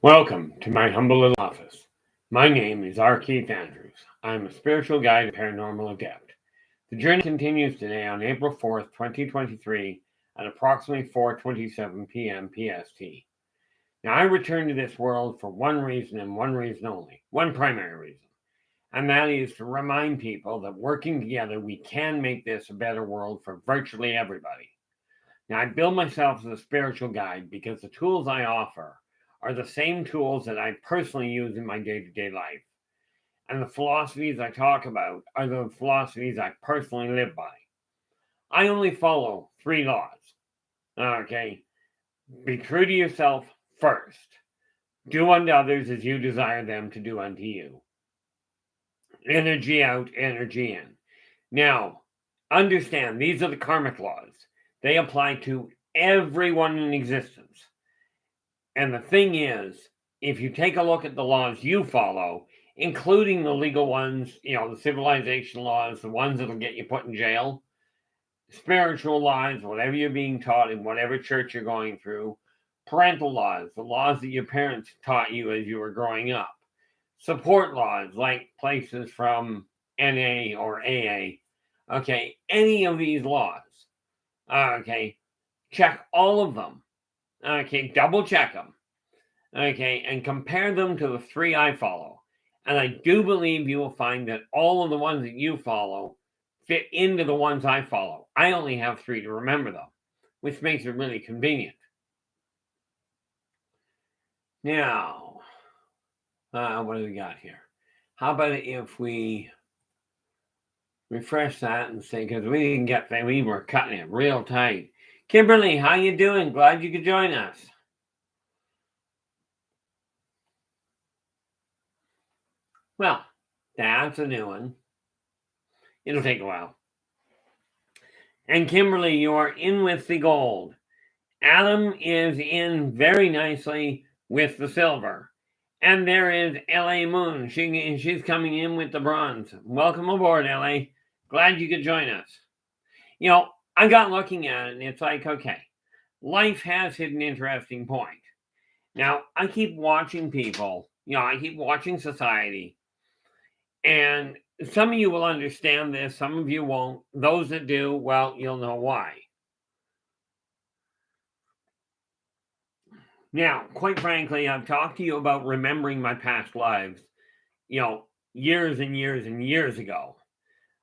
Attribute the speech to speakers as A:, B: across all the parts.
A: Welcome to my humble little office. My name is R. Keith Andrews. I'm a spiritual guide and paranormal adept. The journey continues today on April 4th, 2023 at approximately 4:27 p.m. PST. Now, I returned to this world for one reason and one reason only, one primary reason, and that is to remind people that working together we can make this a better world for virtually everybody. Now, I build myself as a spiritual guide because the tools I offer are the same tools that I personally use in my day-to-day life. And the philosophies I talk about are the philosophies I personally live by. I only follow three laws. Okay? Be true to yourself first. Do unto others as you desire them to do unto you. Energy out, energy in. Now, understand, these are the karmic laws. They apply to everyone in existence. And the thing is, if you take a look at the laws you follow, including the legal ones, the civilization laws, the ones that'll get you put in jail, spiritual laws, whatever you're being taught in whatever church you're going through, parental laws, the laws that your parents taught you as you were growing up, support laws like places from NA or AA, okay, any of these laws, okay, check all of them, okay, double check them. Okay, and compare them to the three I follow. And I do believe you will find that all of the ones that you follow fit into the ones I follow. I only have three to remember them, which makes it really convenient. Now, what do we got here? How about if we refresh that and say, because we were cutting it real tight. Kimberly, how you doing? Glad you could join us. Well, that's a new one. It'll take a while. And Kimberly, you are in with the gold. Adam is in very nicely with the silver. And there is LA Moon. She's coming in with the bronze. Welcome aboard, LA. Glad you could join us. I got looking at it and it's like, okay, life has hit an interesting point. Now, I keep watching people, I keep watching society. And some of you will understand this, some of you won't. Those that do, well, you'll know why. Now, quite frankly, I've talked to you about remembering my past lives, years and years and years ago.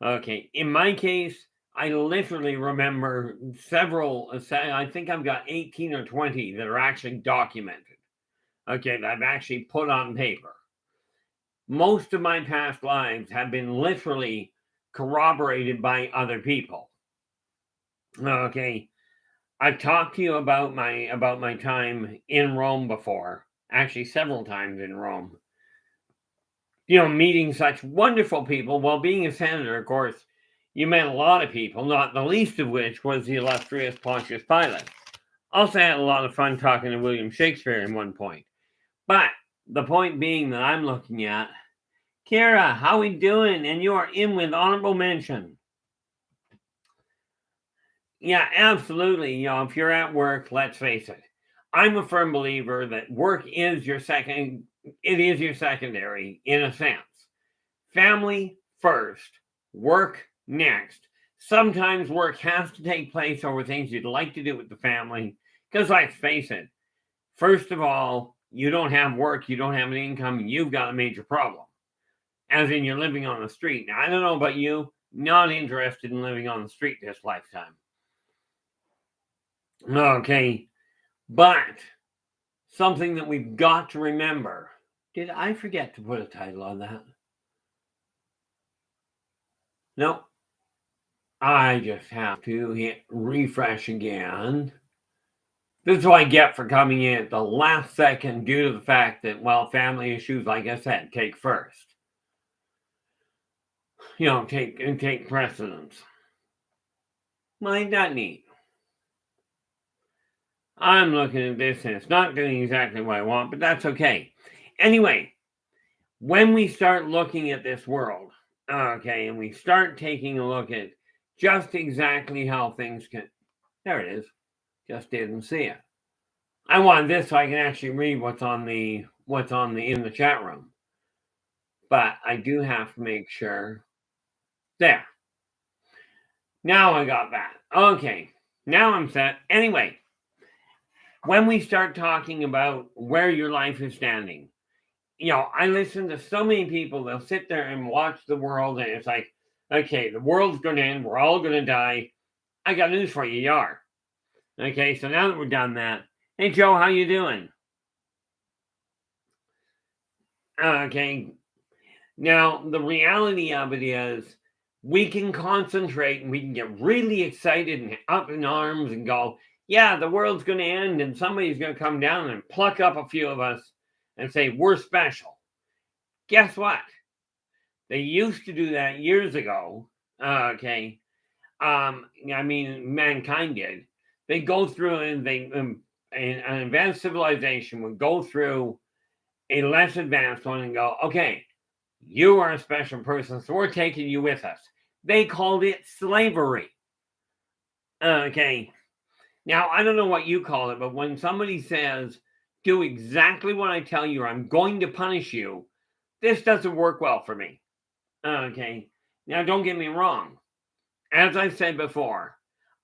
A: Okay, in my case, I literally remember several, I think I've got 18 or 20 that are actually documented. Okay, that I've actually put on paper. Most of my past lives have been literally corroborated by other people. Okay, I've talked to you about my time in Rome before, actually several times in Rome. Meeting such wonderful people. Well, being a senator, of course, you met a lot of people, not the least of which was the illustrious Pontius Pilate. Also had a lot of fun talking to William Shakespeare at one point. But the point being that I'm looking at, Kara, how we doing? And you are in with honorable mention. Yeah, absolutely. If you're at work, let's face it. I'm a firm believer that work is your secondary in a sense. Family first, work next. Sometimes work has to take place over things you'd like to do with the family. Because let's face it, first of all, you don't have work, you don't have an income, you've got a major problem. As in, you're living on the street. Now, I don't know about you, not interested in living on the street this lifetime. Okay, but something that we've got to remember. Did I forget to put a title on that? No. I just have to hit refresh again. This is what I get for coming in at the last second due to the fact that, family issues, like I said, take first. Take precedence. Ain't that neat? I'm looking at this and it's not doing exactly what I want, but that's okay. Anyway, when we start looking at this world, okay, and we start taking a look at just exactly how things can... There it is. Just didn't see it. I want this so I can actually read what's on the in the chat room. But I do have to make sure. There. Now I got that. Okay. Now I'm set. Anyway, when we start talking about where your life is standing, I listen to so many people, they'll sit there and watch the world, and it's like, okay, the world's going to end. We're all going to die. I got news for you. You are. Okay, so now that we're done that, hey, Joe, how you doing? Okay. Now, the reality of it is we can concentrate and we can get really excited and up in arms and go, yeah, the world's going to end and somebody's going to come down and pluck up a few of us and say, we're special. Guess what? They used to do that years ago. Okay. I mean, mankind did. They go through and an advanced civilization would go through a less advanced one and go, okay, you are a special person, so we're taking you with us. They called it slavery. Okay. Now, I don't know what you call it, but when somebody says, do exactly what I tell you, or I'm going to punish you, this doesn't work well for me. Okay. Now, don't get me wrong. As I've said before,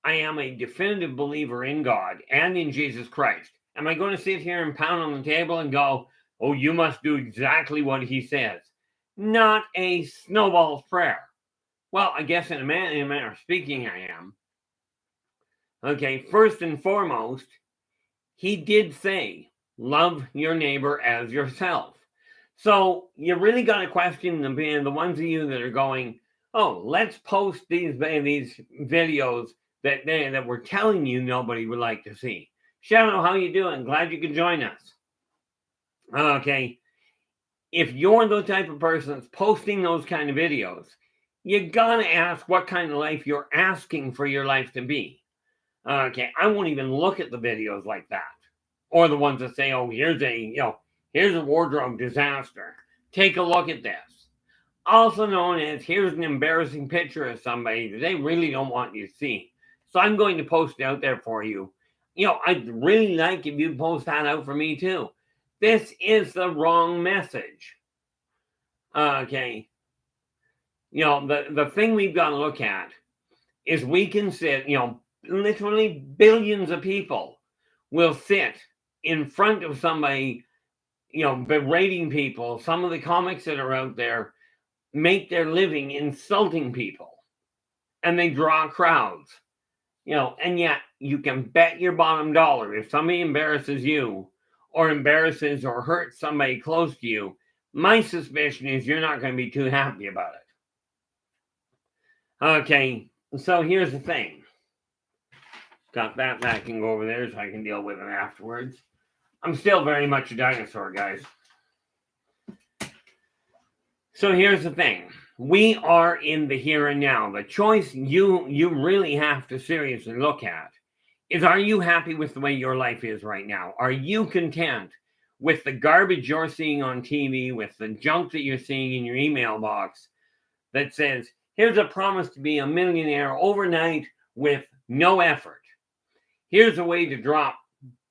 A: I am a definitive believer in God and in Jesus Christ. Am I going to sit here and pound on the table and go, oh, you must do exactly what he says? Not a snowball's prayer. Well, I guess in a manner of speaking, I am. Okay, first and foremost, he did say, love your neighbor as yourself. So you really got to question the ones of you that are going, oh, let's post these videos that we're telling you nobody would like to see. Shadow, how you doing? Glad you could join us. Okay. If you're the type of person that's posting those kind of videos, you gotta ask what kind of life you're asking for your life to be. Okay, I won't even look at the videos like that, or the ones that say, "Oh, here's a wardrobe disaster. Take a look at this." Also known as, here's an embarrassing picture of somebody that they really don't want you to see. So I'm going to post it out there for you. I'd really like if you post that out for me too. This is the wrong message. Okay. The thing we've got to look at is we can sit, literally billions of people will sit in front of somebody, berating people. Some of the comics that are out there make their living insulting people, and they draw crowds, and yet you can bet your bottom dollar if somebody embarrasses you or embarrasses or hurts somebody close to you, my suspicion is you're not going to be too happy about it. Okay, so here's the thing. Got that can go over there so I can deal with it afterwards. I'm still very much a dinosaur, guys. So here's the thing. We are in the here and now. The choice you really have to seriously look at is, are you happy with the way your life is right now? Are you content with the garbage you're seeing on TV, with the junk that you're seeing in your email box that says, here's a promise to be a millionaire overnight with no effort. Here's a way to drop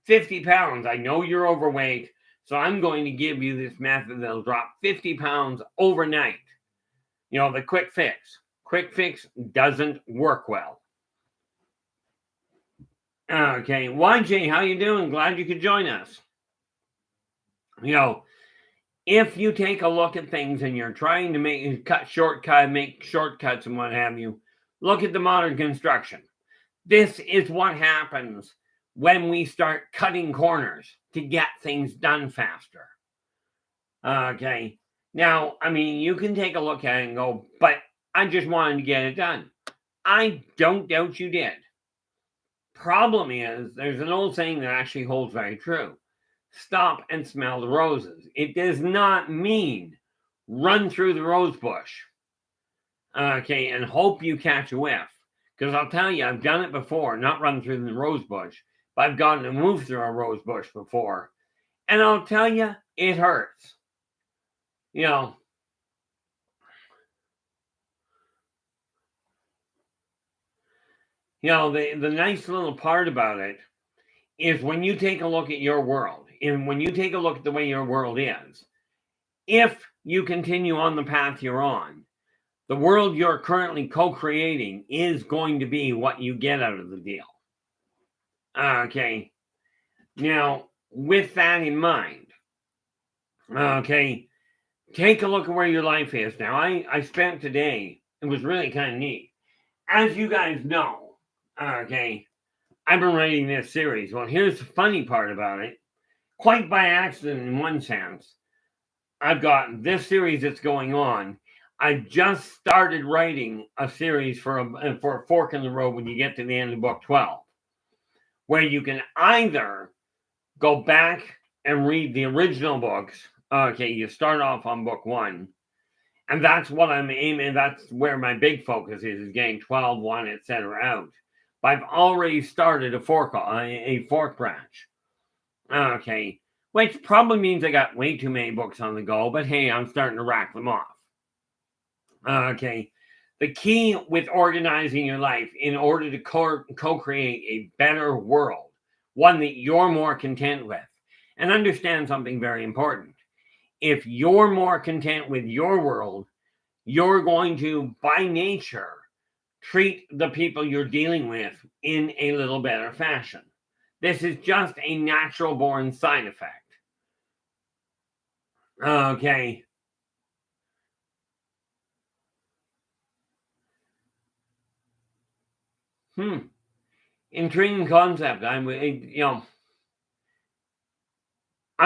A: 50 pounds. I know you're overweight, so I'm going to give you this method that'll drop 50 pounds overnight. The quick fix. Quick fix doesn't work well. Okay, YJ, how you doing? Glad you could join us. If you take a look at things and you're trying to make shortcuts and what have you, look at the modern construction. This is what happens when we start cutting corners to get things done faster. Okay. Now, I mean, you can take a look at it and go, but I just wanted to get it done. I don't doubt you did. Problem is, there's an old saying that actually holds very true. Stop and smell the roses. It does not mean run through the rose bush. Okay, and hope you catch a whiff. Because I'll tell you, I've done it before, not run through the rose bush, but I've gotten to move through a rose bush before. And I'll tell you, it hurts. The nice little part about it is when you take a look at your world, and when you take a look at the way your world is, if you continue on the path you're on, the world you're currently co-creating is going to be what you get out of the deal. Okay. Now, with that in mind, okay, take a look at where your life is. Now, I spent today, it was really kind of neat. As you guys know, okay, I've been writing this series. Well, here's the funny part about it. Quite by accident in one sense, I've got this series that's going on. I just started writing a series for a fork in the road when you get to the end of book 12, where you can either go back and read the original books. Okay, you start off on book 1, and that's what I'm aiming. That's where my big focus is getting 12, 1, etc. out. But I've already started a fork branch. Okay, which probably means I got way too many books on the go, but hey, I'm starting to rack them off. Okay, the key with organizing your life in order to co-create a better world, one that you're more content with, and understand something very important. If you're more content with your world, you're going to, by nature, treat the people you're dealing with in a little better fashion. This is just a natural born side effect. Okay. Intriguing concept. I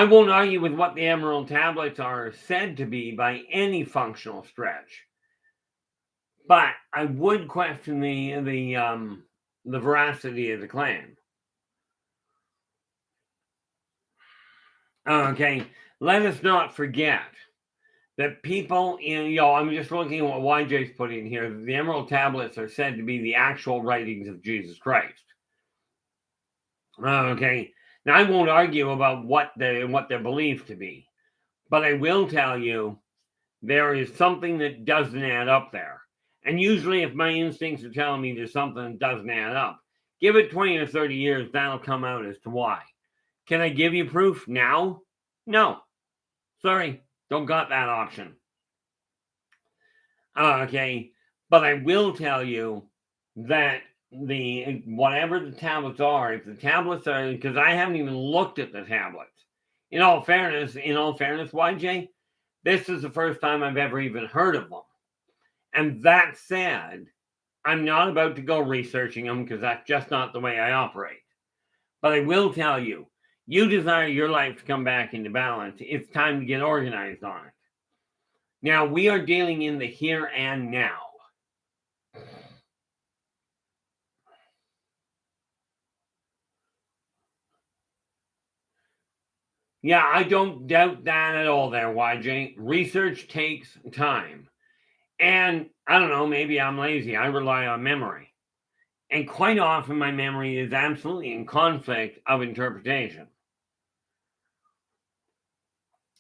A: won't argue with what the Emerald Tablets are said to be by any functional stretch, but I would question the veracity of the claim. Okay, let us not forget that people I'm just looking at what YJ's put in here. The Emerald Tablets are said to be the actual writings of Jesus Christ. Okay, now I won't argue about what they're believed to be, but I will tell you there is something that doesn't add up there. And usually if my instincts are telling me there's something that doesn't add up, give it 20 or 30 years, that'll come out as to why. Can I give you proof now? No. Sorry, don't got that option. Okay, but I will tell you that whatever the tablets are, if the tablets are, because I haven't even looked at the tablets. In all fairness, YJ, this is the first time I've ever even heard of them. And that said, I'm not about to go researching them because that's just not the way I operate. But I will tell you, you desire your life to come back into balance. It's time to get organized on it. Now, we are dealing in the here and now. Yeah, I don't doubt that at all there, YJ. Research takes time. And I don't know, maybe I'm lazy. I rely on memory. And quite often my memory is absolutely in conflict of interpretation.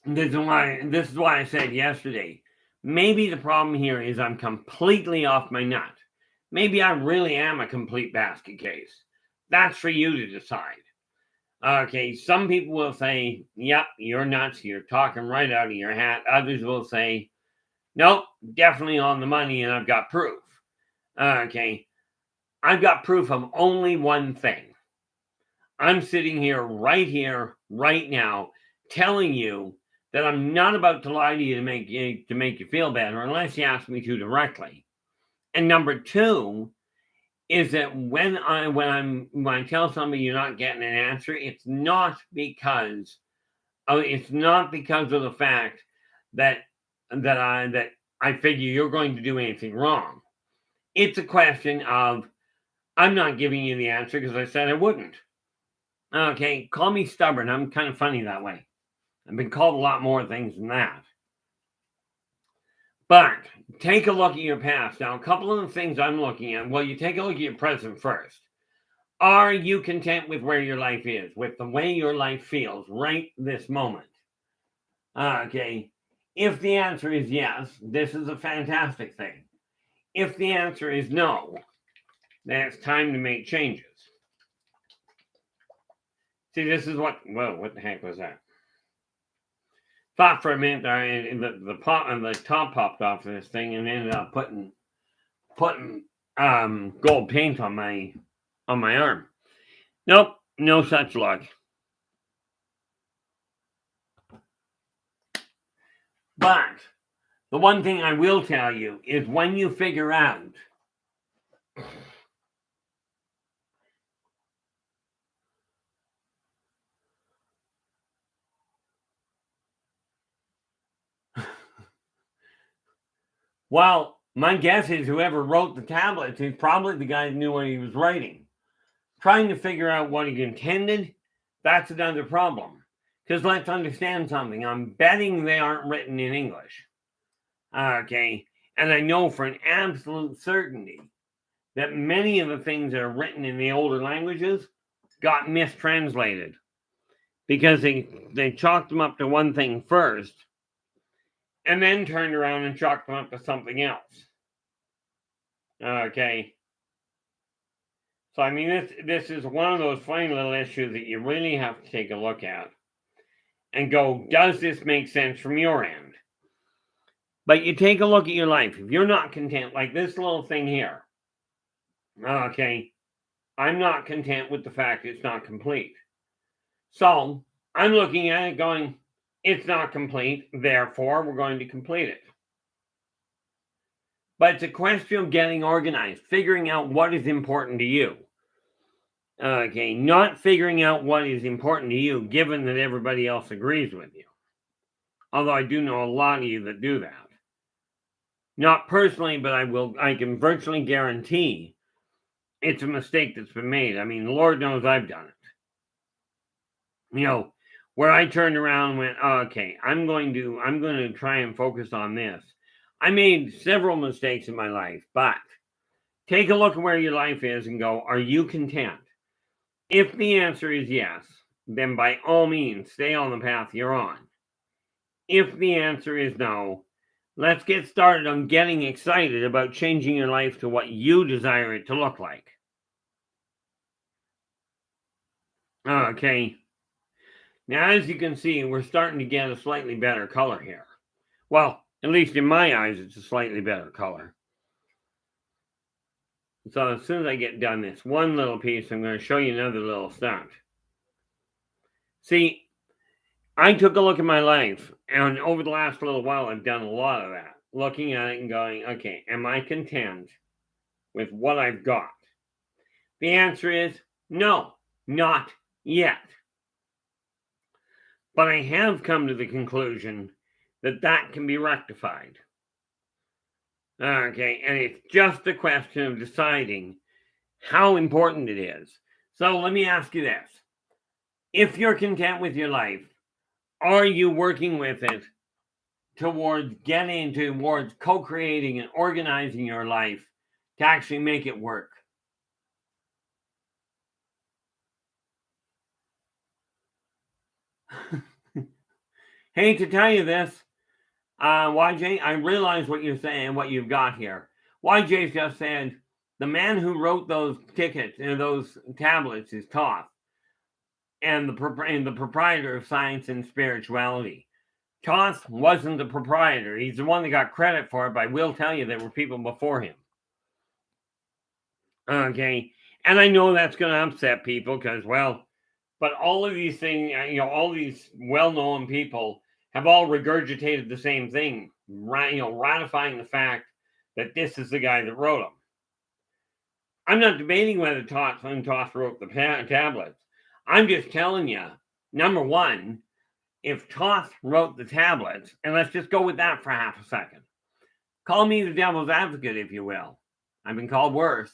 A: This is why I said yesterday, maybe the problem here is I'm completely off my nut. Maybe I really am a complete basket case. That's for you to decide. Okay, some people will say, yep, you're nuts. You're talking right out of your hat. Others will say, nope, definitely on the money, and I've got proof. Okay, I've got proof of only one thing. I'm sitting here, right now, telling you that I'm not about to lie to you to make you feel better, unless you ask me to directly. And number two is that when I tell somebody you're not getting an answer, it's not because of the fact that I figure you're going to do anything wrong. It's a question of I'm not giving you the answer because I said I wouldn't. Okay, call me stubborn. I'm kind of funny that way. I've been called a lot more things than that. But take a look at your past. Now, a couple of the things I'm looking at, well, you take a look at your present first. Are you content with where your life is, with the way your life feels right this moment? Okay, if the answer is yes, this is a fantastic thing. If the answer is no, then it's time to make changes. See, this is what. Whoa, what the heck was that? Thought for a minute the top popped off of this thing and ended up putting gold paint on my arm. Nope, no such luck. But the one thing I will tell you is when you figure out well, my guess is whoever wrote the tablets is probably the guy who knew what he was writing. Trying to figure out what he intended, that's another problem. Because let's understand something. I'm betting they aren't written in English. Okay. And I know for an absolute certainty that many of the things that are written in the older languages got mistranslated because they chalked them up to one thing first and then turned around and chalked them up to something else. Okay. So, I mean, this is one of those funny little issues that you really have to take a look at and go, does this make sense from your end? But you take a look at your life. If you're not content, like this little thing here, okay, I'm not content with the fact it's not complete. So I'm looking at it going, it's not complete, therefore we're going to complete it. But it's a question of getting organized, figuring out what is important to you. Okay, not figuring out what is important to you, given that everybody else agrees with you. Although I do know a lot of you that do that. Not personally, but I can virtually guarantee it's a mistake that's been made. I mean, Lord knows I've done it. You know, where I turned around and went, oh, okay, I'm going to try and focus on this. I made several mistakes in my life, but take a look at where your life is and go, are you content? If the answer is yes, then by all means, stay on the path you're on. If the answer is no, let's get started on getting excited about changing your life to what you desire it to look like. Okay. Now, as you can see, we're starting to get a slightly better color here. Well, at least in my eyes, it's a slightly better color. So as soon as I get done this one little piece, I'm going to show you another little stunt. See, I took a look at my life, and over the last little while, I've done a lot of that. Looking at it and going, okay, am I content with what I've got? The answer is no, not yet. But I have come to the conclusion that that can be rectified. Okay, and it's just a question of deciding how important it is. So let me ask you this. If you're content with your life, are you working with it towards co-creating and organizing your life to actually make it work? Hate to tell you this, YJ, I realize what you're saying, what you've got here. YJ just said, the man who wrote those tickets and those tablets is Toth, and the proprietor of Science and Spirituality. Toth wasn't the proprietor. He's the one that got credit for it, but I will tell you there were people before him. Okay, and I know that's going to upset people because, well, but all of these things, all these well-known people have all regurgitated the same thing, ratifying the fact that this is the guy that wrote them. I'm not debating whether Toth wrote the tablets. I'm just telling you, number one, if Toth wrote the tablets, and let's just go with that for half a second. Call me the devil's advocate, if you will. I've been called worse.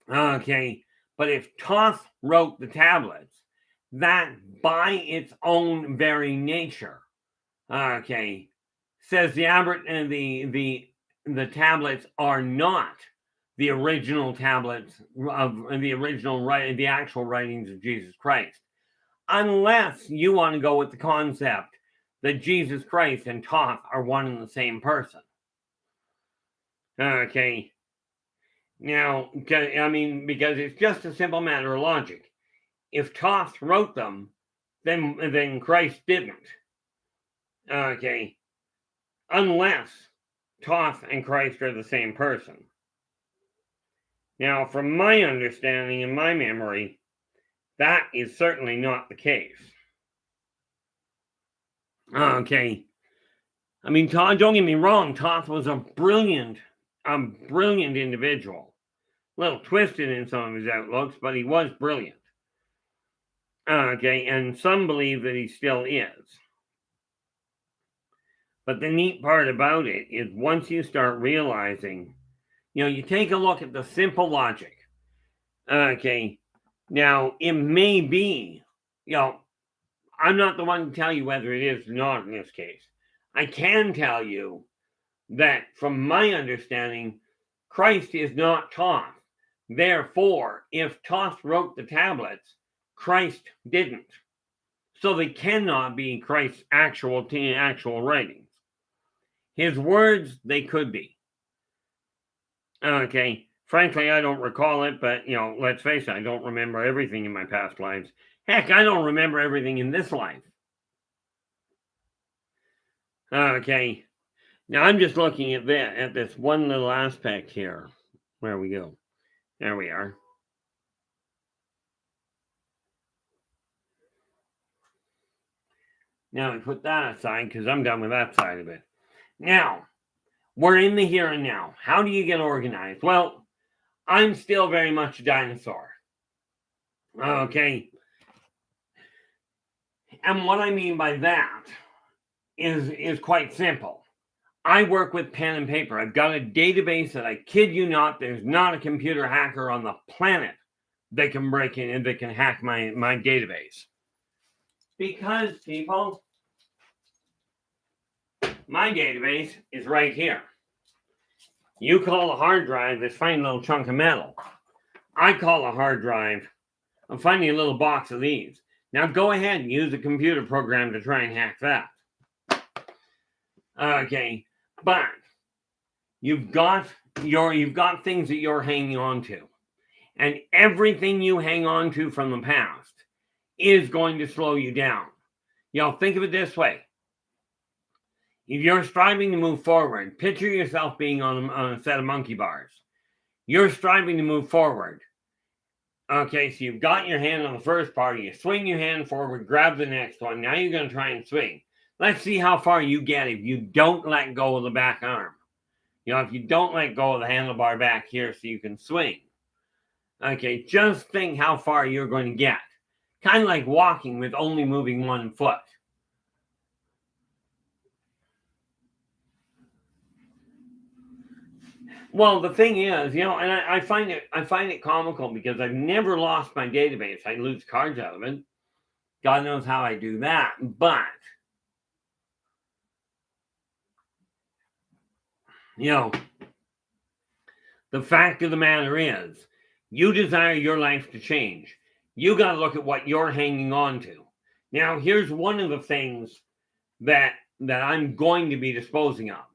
A: Okay, but if Toth wrote the tablets, that by its own very nature, okay, says the tablets are not the original tablets of the actual writings of Jesus Christ, unless you want to go with the concept that Jesus Christ and Toth are one and the same person. Okay. Now, I mean, because it's just a simple matter of logic. if Thoth wrote them, then Christ didn't. Okay. Unless Thoth and Christ are the same person. Now, from my understanding and my memory, that is certainly not the case. Okay. I mean, don't get me wrong, Thoth was a brilliant individual. A little twisted in some of his outlooks, but he was brilliant. Okay, and some believe that he still is. But the neat part about it is once you start realizing, you take a look at the simple logic. Okay, now it may be, I'm not the one to tell you whether it is or not in this case. I can tell you that from my understanding, Christ is not Thoth. Therefore, if Thoth wrote the tablets, Christ didn't. So they cannot be Christ's actual writings. His words, they could be. Okay. Frankly, I don't recall it, but, let's face it, I don't remember everything in my past lives. Heck, I don't remember everything in this life. Okay. Now, I'm just looking at this one little aspect here. Where we go? There we are. Now, we put that aside because I'm done with that side of it. Now, we're in the here and now. How do you get organized? Well, I'm still very much a dinosaur. Okay. And what I mean by that is quite simple. I work with pen and paper. I've got a database that I kid you not, there's not a computer hacker on the planet that can break in and that can hack my database. Because, people, my database is right here. You call a hard drive this fine little chunk of metal. I call a hard drive a funny little box of these. Now go ahead and use a computer program to try and hack that. Okay, but you've got things that you're hanging on to. And everything you hang on to from the past is going to slow you down. Think of it this way. If you're striving to move forward, picture yourself being on a set of monkey bars. You're striving to move forward. Okay, so you've got your hand on the first bar, you swing your hand forward, grab the next one. Now you're going to try and swing. Let's see how far you get if you don't let go of the back arm. If you don't let go of the handlebar back here so you can swing. Okay, just think how far you're going to get. Kind of like walking with only moving one foot. Well, the thing is, and I find it comical because I've never lost my database. I lose cards out of it. God knows how I do that. But, the fact of the matter is, you desire your life to change. You got to look at what you're hanging on to. Now, here's one of the things that I'm going to be disposing of.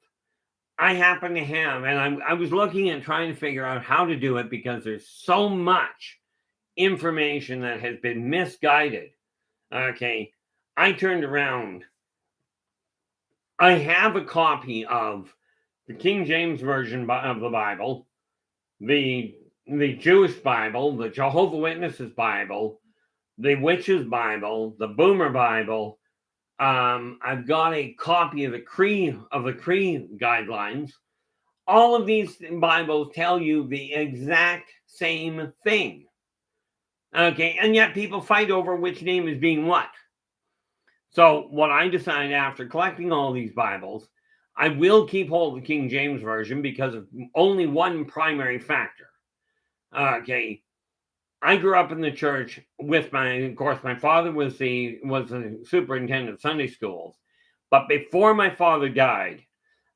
A: I happen to have, and I was looking at trying to figure out how to do it because there's so much information that has been misguided. Okay, I turned around. I have a copy of the King James Version of the Bible, the Jewish Bible, the Jehovah's Witnesses Bible, the Witches Bible, the Boomer Bible. I've got a copy of the Cree guidelines. All of these Bibles tell you the exact same thing. Okay, and yet people fight over which name is being what. So what I decided after collecting all these Bibles, I will keep hold of the King James Version because of only one primary factor. Okay. I grew up in the church with my father was the superintendent of Sunday schools. But before my father died,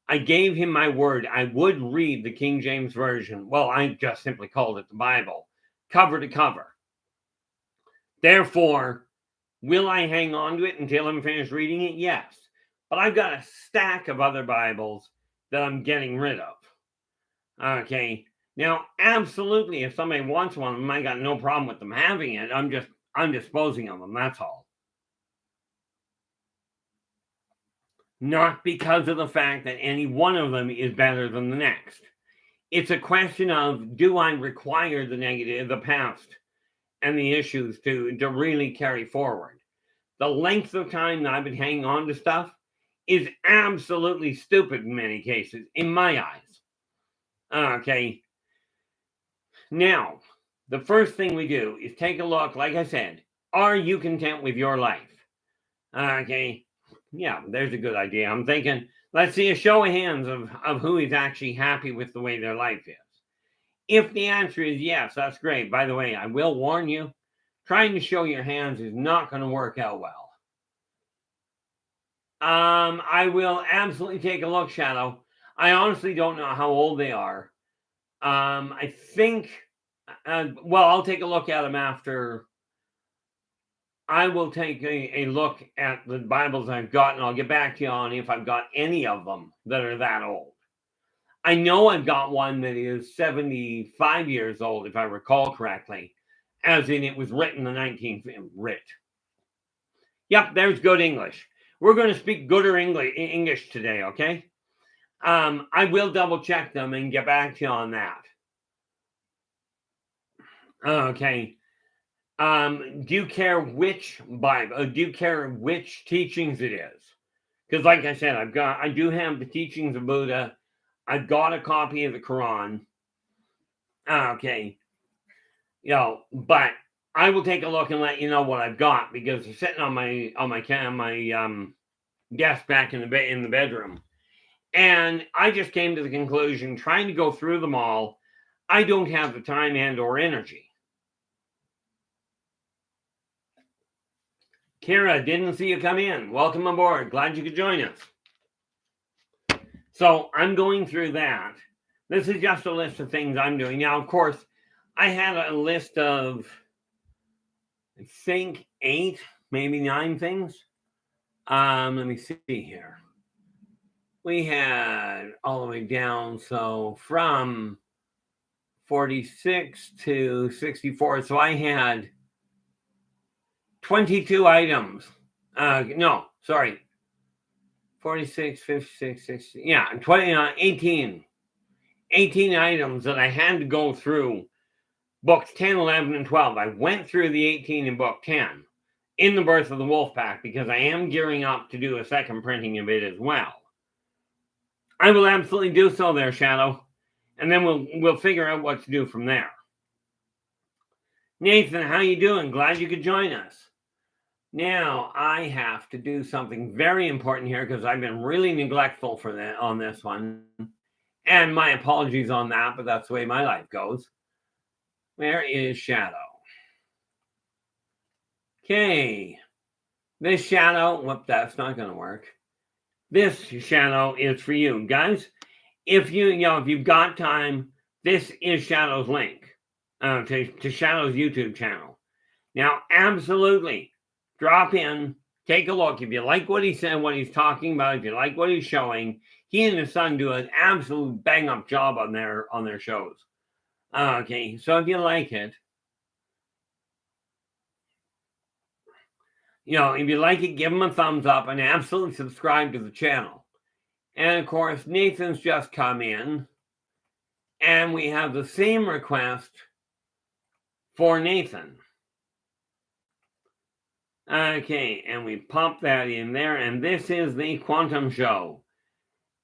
A: I gave him my word I would read the King James Version. Well, I just simply called it the Bible, cover to cover. Therefore, will I hang on to it until I'm finished reading it? Yes. But I've got a stack of other Bibles that I'm getting rid of. Okay. Now, absolutely, if somebody wants one, I got no problem with them having it. I'm disposing of them, that's all. Not because of the fact that any one of them is better than the next. It's a question of, do I require the negative, the past, and the issues to really carry forward? The length of time that I've been hanging on to stuff is absolutely stupid in many cases, in my eyes. Okay. Now, the first thing we do is take a look, like I said, are you content with your life? Okay. Yeah, there's a good idea. I'm thinking, let's see a show of hands of who is actually happy with the way their life is. If the answer is yes, that's great. By the way, I will warn you, trying to show your hands is not going to work out well. I will absolutely take a look, Shadow. I honestly don't know how old they are. I think, well, I'll take a look at them after. I will take a look at the Bibles I've got, and I'll get back to you on if I've got any of them that are that old. I know I've got one that is 75 years old, if I recall correctly, as in it was written in the 19th. Yep, there's good English. We're going to speak gooder English today, okay? I will double check them and get back to you on that. Okay. Do you care which Bible? Do you care which teachings it is? Because, like I said, I do have the teachings of Buddha. I've got a copy of the Quran. Okay. But I will take a look and let you know what I've got, because it's sitting on my desk back in the bedroom. And I just came to the conclusion, trying to go through them all, I don't have the time and or energy. Kira, didn't see you come in. Welcome aboard. Glad you could join us. So I'm going through that. This is just a list of things I'm doing. Now, of course, I had a list of, I think, 8, maybe 9 things. Let me see here. We had all the way down, so from 46 to 64. So I had 22 items. No, sorry. 46, 56, 60. Yeah, 18 items that I had to go through books 10, 11, and 12. I went through the 18 in book 10 in The Birth of the Wolf Pack, because I am gearing up to do a second printing of it as well. I will absolutely do so there, Shadow. And then we'll figure out what to do from there. Nathan, how you doing? Glad you could join us. Now, I have to do something very important here, because I've been really neglectful on this one. And my apologies on that, but that's the way my life goes. Where is Shadow? Okay. This Shadow, whoop, that's not going to work. This Shadow is for you. Guys, if you've got time, this is Shadow's link to Shadow's YouTube channel. Now, absolutely, drop in, take a look. If you like what he said, what he's talking about, if you like what he's showing, he and his son do an absolute bang-up job on their shows. Okay, so if you like it, if you like it, give him a thumbs up and absolutely subscribe to the channel. And of course, Nathan's just come in, and we have the same request for Nathan. Okay, and we pop that in there, and this is the Quantum Show.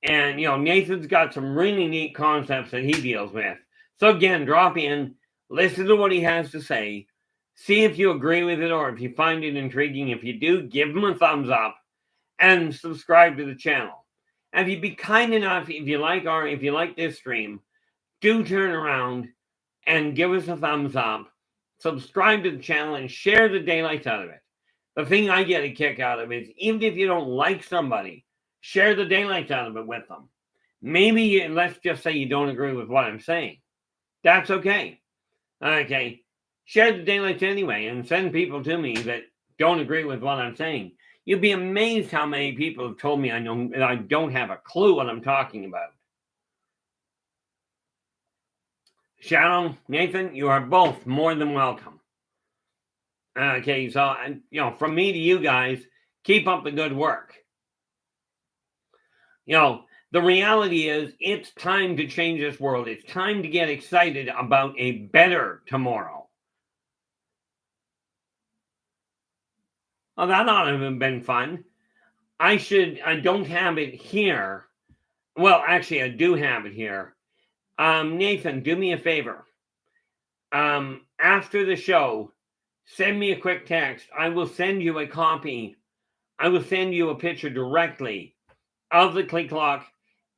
A: And, Nathan's got some really neat concepts that he deals with. So again, drop in, listen to what he has to say, see if you agree with it or if you find it intriguing. If you do, give him a thumbs up and subscribe to the channel. And if you'd be kind enough, if you like this stream, do turn around and give us a thumbs up, subscribe to the channel, and share the daylights out of it. The thing I get a kick out of is, even if you don't like somebody, share the daylights out of it with them. Maybe let's just say you don't agree with what I'm saying. That's okay. Okay. Share the daylights anyway and send people to me that don't agree with what I'm saying. You'd be amazed how many people have told me I don't have a clue what I'm talking about. Shadow, Nathan, you are both more than welcome. Okay, so, from me to you guys, keep up the good work. The reality is it's time to change this world. It's time to get excited about a better tomorrow. Well, that ought to have been fun. I don't have it here. Well, actually, I do have it here. Nathan, do me a favor. After the show, send me a quick text. I will send you a copy. I will send you a picture directly of the Click Clock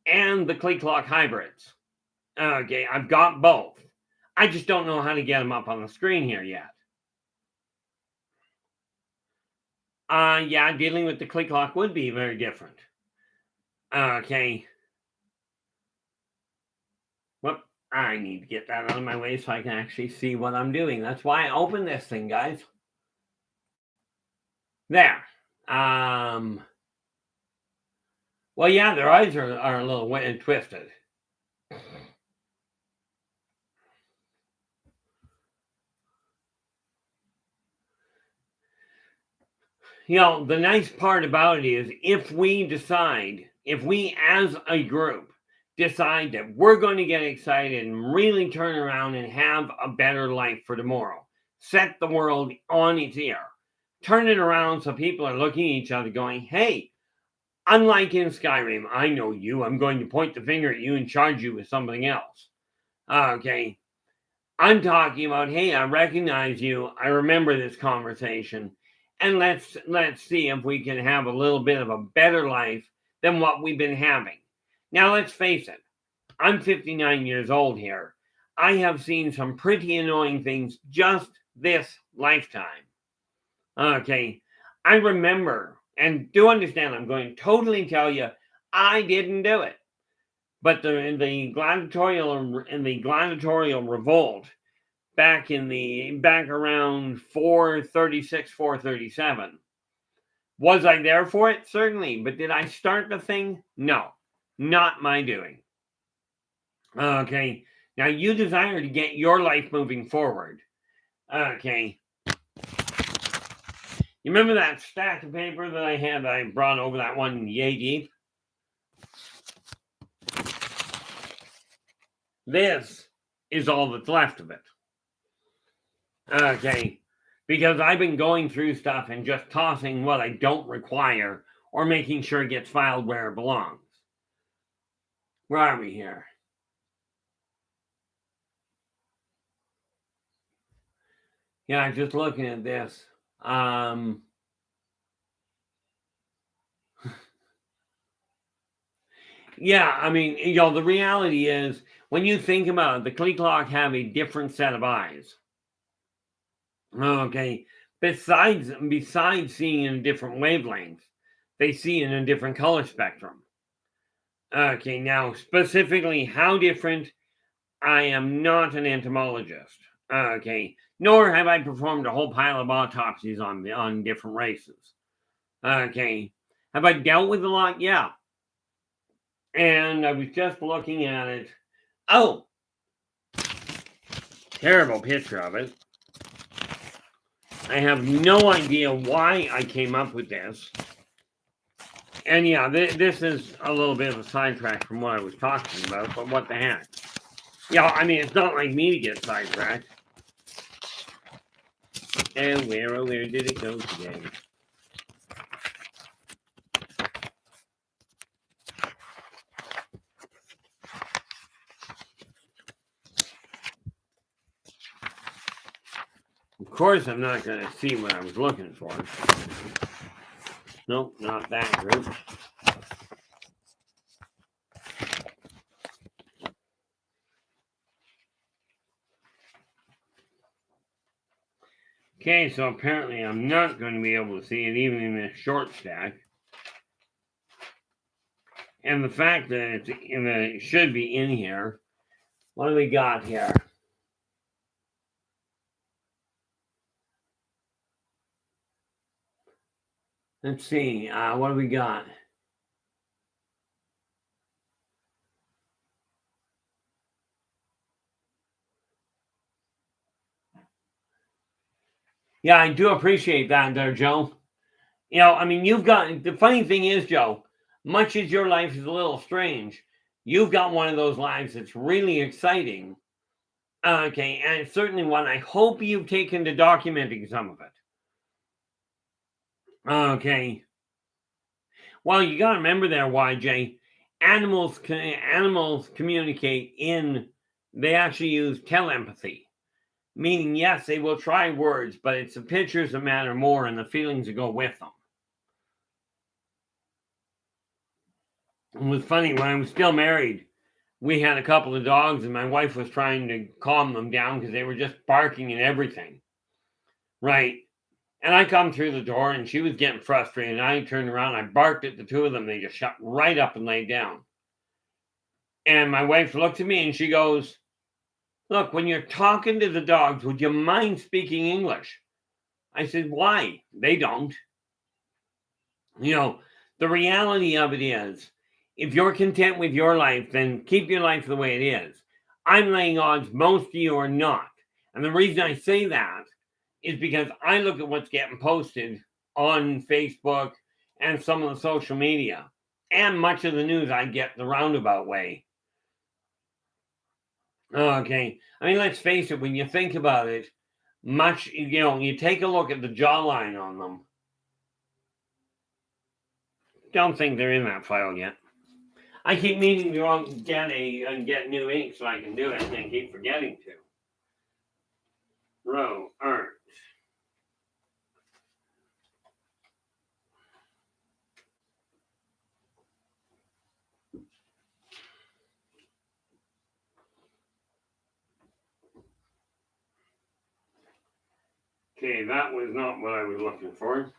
A: and the Click Clock hybrids. Okay, I've got both. I just don't know how to get them up on the screen here yet. Yeah, dealing with the Click Clock would be very different. Okay. Whoop, I need to get that out of my way so I can actually see what I'm doing. That's why I opened this thing, guys. There. Well, yeah, their eyes are a little twisted. The nice part about it is if we as a group decide that we're going to get excited and really turn around and have a better life for tomorrow, set the world on its ear, turn it around so people are looking at each other going, hey, unlike in Skyrim, I know you, I'm going to point the finger at you and charge you with something else. Okay. I'm talking about, hey, I recognize you. I remember this conversation. And let's see if we can have a little bit of a better life than what we've been having. Now, let's face it. I'm 59 years old here. I have seen some pretty annoying things just this lifetime. Okay. I remember, and do understand, I'm going to totally tell you, I didn't do it. But the gladiatorial revolt back around 436, 437. Was I there for it? Certainly. But did I start the thing? No. Not my doing. Okay. Now you desire to get your life moving forward. Okay. You remember that stack of paper that I brought over that one yay deep? This is all that's left of it. Okay. Because I've been going through stuff and just tossing what I don't require or making sure it gets filed where it belongs. Where are we here? Yeah, just looking at this. Yeah, I mean, the reality is when you think about it, the Click Clock have a different set of eyes. Okay. Besides seeing in a different wavelength, they see in a different color spectrum. Okay, now specifically how different, I am not an entomologist. Okay, nor have I performed a whole pile of autopsies on different races. Okay, have I dealt with a lot? Yeah. And I was just looking at it. Oh, terrible picture of it. I have no idea why I came up with this. And yeah, this is a little bit of a sidetrack from what I was talking about, but what the heck? Yeah, I mean, it's not like me to get sidetracked. And where did it go today? Of course, I'm not going to see what I was looking for. Nope, not that group. Okay, so apparently I'm not going to be able to see it even in this short stack. And the fact that it should be in here. What do we got here? Let's see. What do we got? Yeah, I do appreciate that there, Joe. I mean, you've got, the funny thing is, Joe, much as your life is a little strange, you've got one of those lives that's really exciting. Okay, and it's certainly one I hope you've taken to documenting some of it. Okay. Well, you got to remember there, YJ, animals communicate they actually use telepathy, meaning, yes, they will try words, but it's the pictures that matter more and the feelings that go with them. It was funny, when I was still married, we had a couple of dogs, and my wife was trying to calm them down because they were just barking and everything. Right. And I come through the door, and she was getting frustrated, and I turned around, I barked at the two of them. They just shut right up and laid down. And my wife looked at me and she goes, "Look, when you're talking to the dogs, would you mind speaking English?" I said, "Why? They don't." The reality of it is, if you're content with your life, then keep your life the way it is. I'm laying odds most of you are not. And the reason I say that is because I look at what's getting posted on Facebook and some of the social media, and much of the news I get the roundabout way. Okay. I mean, let's face it, when you think about it, you take a look at the jawline on them. Don't think they're in that file yet. I keep meaning to get new ink so I can do it, and I keep forgetting to. Row art. Okay, that was not what I was looking for.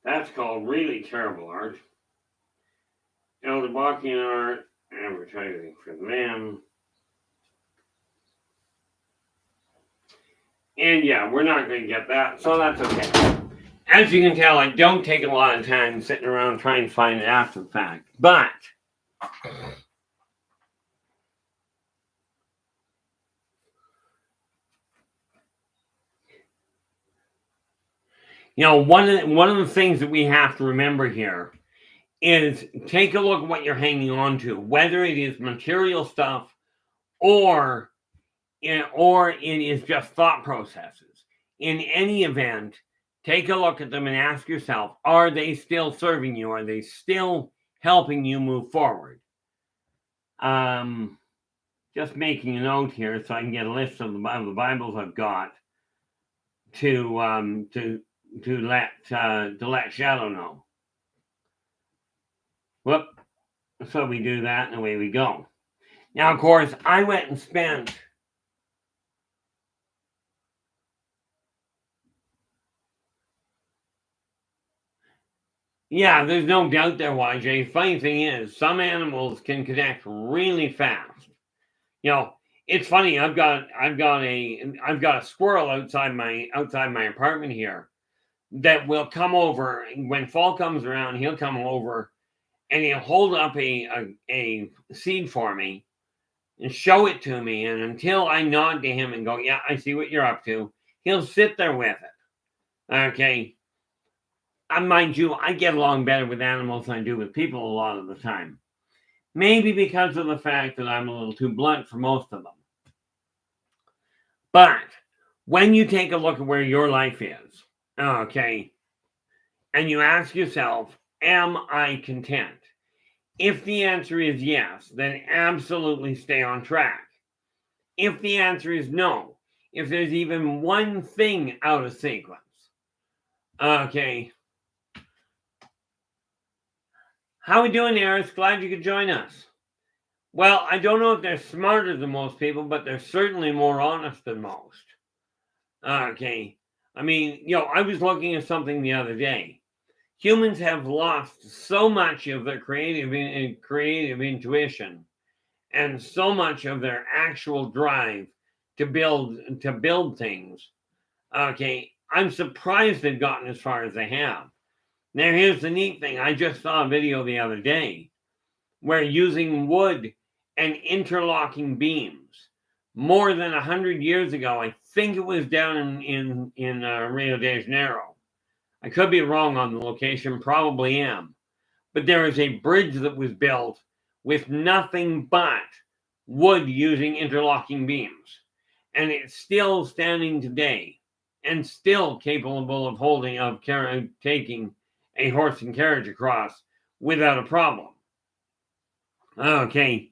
A: That's called really terrible art. Yldrbac art, advertising for them. And yeah, we're not going to get that, so that's okay. As you can tell, I don't take a lot of time sitting around trying to find it after the fact. But one of the things that we have to remember here is take a look at what you're hanging on to, whether it is material stuff or it is just thought processes. In any event, take a look at them and ask yourself, are they still serving you? Are they still helping you move forward? Just making a note here so I can get a list of the Bibles I've got to let Shadow know. Whoop. So we do that, and away we go. Now, of course, I went and spent. Yeah, there's no doubt there, YJ. Funny thing is, some animals can connect really fast. It's funny. I've got a squirrel outside my apartment here that will come over when fall comes around. He'll come over and he'll hold up a seed for me and show it to me. And until I nod to him and go, "Yeah, I see what you're up to," he'll sit there with it. Okay. Mind you, I get along better with animals than I do with people a lot of the time. Maybe because of the fact that I'm a little too blunt for most of them. But when you take a look at where your life is, okay, and you ask yourself, am I content? If the answer is yes, then absolutely stay on track. If the answer is no, if there's even one thing out of sequence, okay. How we doing, Eris? Glad you could join us. Well, I don't know if they're smarter than most people, but they're certainly more honest than most. Okay. I mean, I was looking at something the other day. Humans have lost so much of their creative intuition and so much of their actual drive to build things. Okay. I'm surprised they've gotten as far as they have. Now, here's the neat thing. I just saw a video the other day where using wood and interlocking beams, more than 100 years ago. I think it was down in Rio de Janeiro. I could be wrong on the location, probably am. But there is a bridge that was built with nothing but wood using interlocking beams. And it's still standing today and still capable of taking a horse and carriage across without a problem. Okay,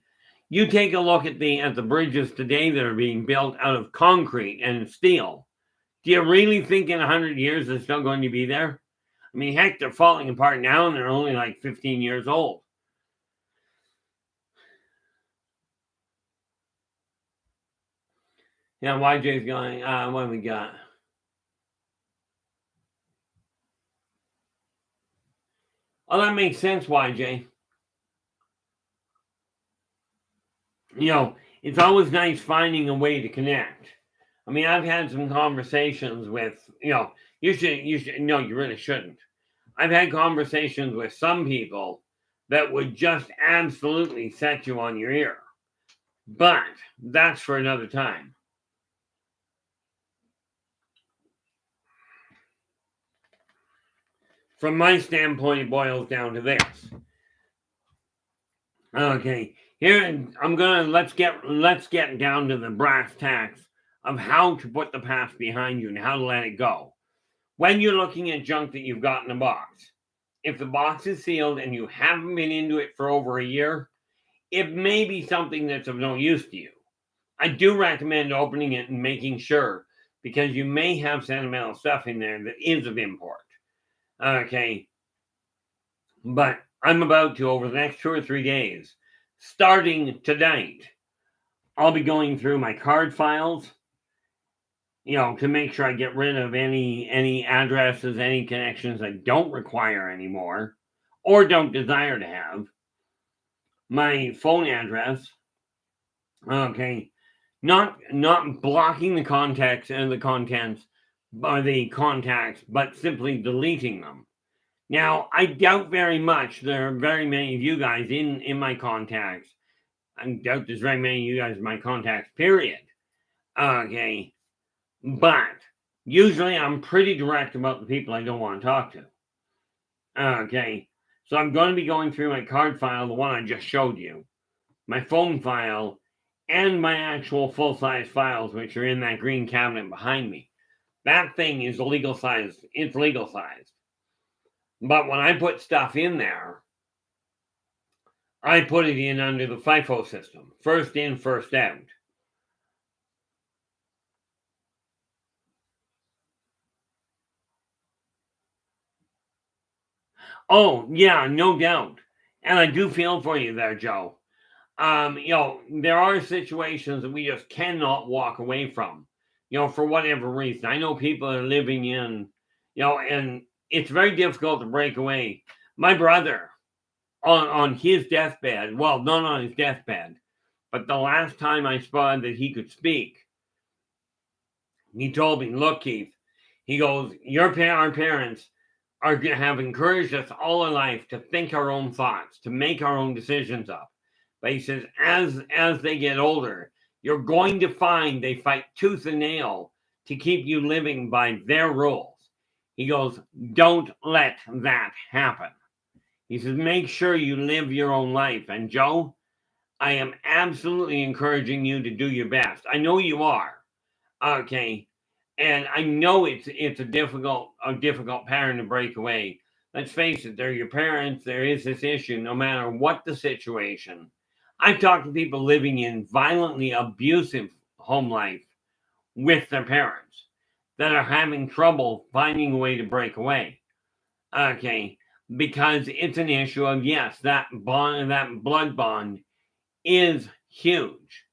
A: you take a look at the bridges today that are being built out of concrete and steel. Do you really think in 100 years they're still going to be there? I mean, heck, they're falling apart now and they're only like 15 years old. Yeah, YJ's going, what have we got? Oh, that makes sense, YJ. You know, it's always nice finding a way to connect. I mean, I've had some conversations with, you should, no, you really shouldn't. I've had conversations with some people that would just absolutely set you on your ear. But that's for another time. From my standpoint, it boils down to this. Okay, here let's get down to the brass tacks of how to put the past behind you and how to let it go. When you're looking at junk that you've got in a box, if the box is sealed and you haven't been into it for over a year, it may be something that's of no use to you. I do recommend opening it and making sure, because you may have sentimental stuff in there that is of import. Okay. But I'm about to, over the next 2 or 3 days, starting tonight, I'll be going through my card files, to make sure I get rid of any addresses, any connections I don't require anymore or don't desire to have. My phone address. Okay. Not blocking the contacts and the contents or the contacts, but simply deleting them. Now, I doubt very much there are very many of you guys in my contacts. I doubt there's very many of you guys in my contacts, period. Okay. But usually I'm pretty direct about the people I don't want to talk to. Okay. So I'm going to be going through my card file, the one I just showed you, my phone file, and my actual full-size files, which are in that green cabinet behind me. That thing is legal sized. It's legal sized. But when I put stuff in there, I put it in under the FIFO system. First in, first out. Oh, yeah, no doubt. And I do feel for you there, Joe. There are situations that we just cannot walk away from, for whatever reason. I know people are living in, and it's very difficult to break away. My brother, on his deathbed, well, not on his deathbed, but the last time I saw that he could speak, he told me, look, Keith, he goes, our parents have encouraged us all our life to think our own thoughts, to make our own decisions up. But he says, as they get older, you're going to find they fight tooth and nail to keep you living by their rules. He goes, don't let that happen. He says, make sure you live your own life. And Joe, I am absolutely encouraging you to do your best. I know you are. Okay. And I know it's a difficult pattern to break away. Let's face it, they're your parents. There is this issue, no matter what the situation. I've talked to people living in violently abusive home life with their parents that are having trouble finding a way to break away. Okay, because it's an issue of, yes, that bond, that blood bond is huge.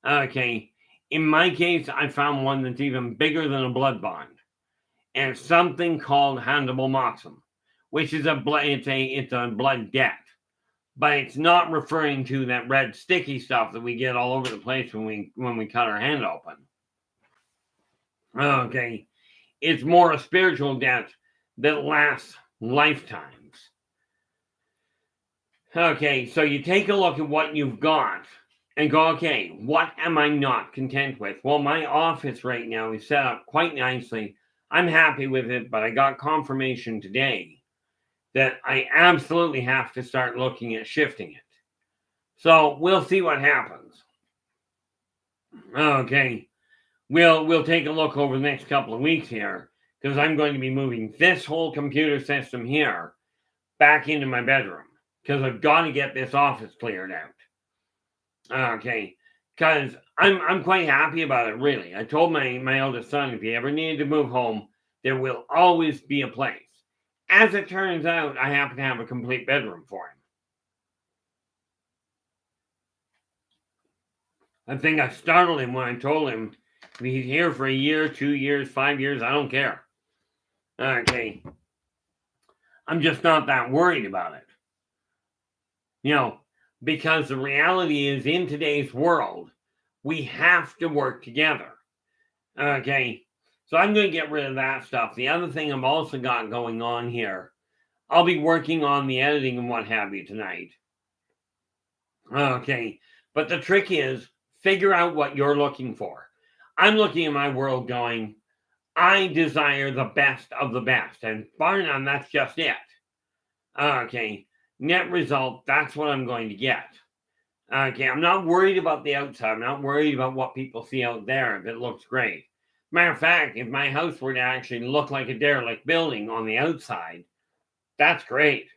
A: Okay, in my case, I found one that's even bigger than a blood bond, and it's something called handable moxum, which is a blood debt. But it's not referring to that red sticky stuff that we get all over the place when we cut our hand open. Okay. It's more a spiritual debt that lasts lifetimes. Okay, so you take a look at what you've got and go, okay, what am I not content with? Well, my office right now is set up quite nicely. I'm happy with it, but I got confirmation today that I absolutely have to start looking at shifting it. So we'll see what happens. Okay, we'll take a look over the next couple of weeks here, because I'm going to be moving this whole computer system here back into my bedroom, because I've got to get this office cleared out. Okay, because I'm quite happy about it, really. I told my eldest son, if he ever needed to move home, there will always be a place. As it turns out, I happen to have a complete bedroom for him. I think I startled him when I told him if he's here for a year, 2 years, 5 years, I don't care. Okay. I'm just not that worried about it. Because the reality is, in today's world, we have to work together. Okay. So I'm going to get rid of that stuff. The other thing I've also got going on here, I'll be working on the editing and what have you tonight. Okay. But the trick is, figure out what you're looking for. I'm looking at my world going, I desire the best of the best. And bar none, that's just it. Okay. Net result, that's what I'm going to get. Okay. I'm not worried about the outside. I'm not worried about what people see out there if it looks great. Matter of fact, if my house were to actually look like a derelict building on the outside, that's great.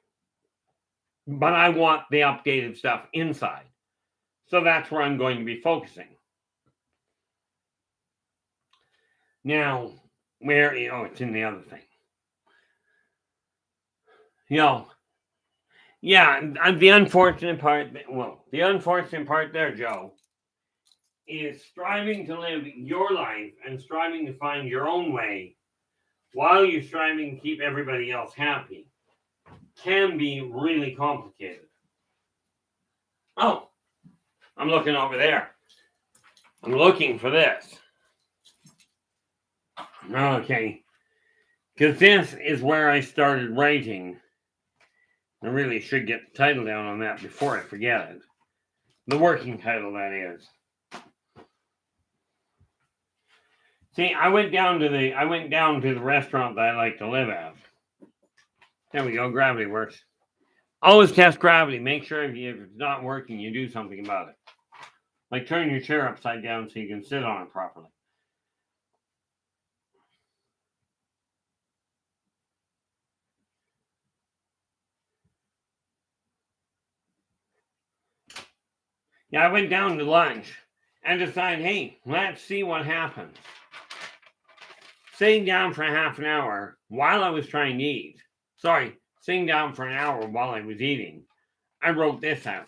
A: But I want the updated stuff inside. So that's where I'm going to be focusing. Now, it's in the other thing. Yeah, the unfortunate part there, Joe, is striving to live your life and striving to find your own way while you're striving to keep everybody else happy can be really complicated. Oh, I'm looking over there. I'm looking for this. Okay. Because this is where I started writing. I really should get the title down on that before I forget it. The working title, that is. See, I went down to the restaurant that I like to live at. There we go. Gravity works. Always test gravity. Make sure if it's not working, you do something about it. Like turn your chair upside down so you can sit on it properly. Yeah, I went down to lunch and decided, hey, let's see what happens. Sitting down for half an hour while I was trying to eat. Sitting down for an hour while I was eating. I wrote this out.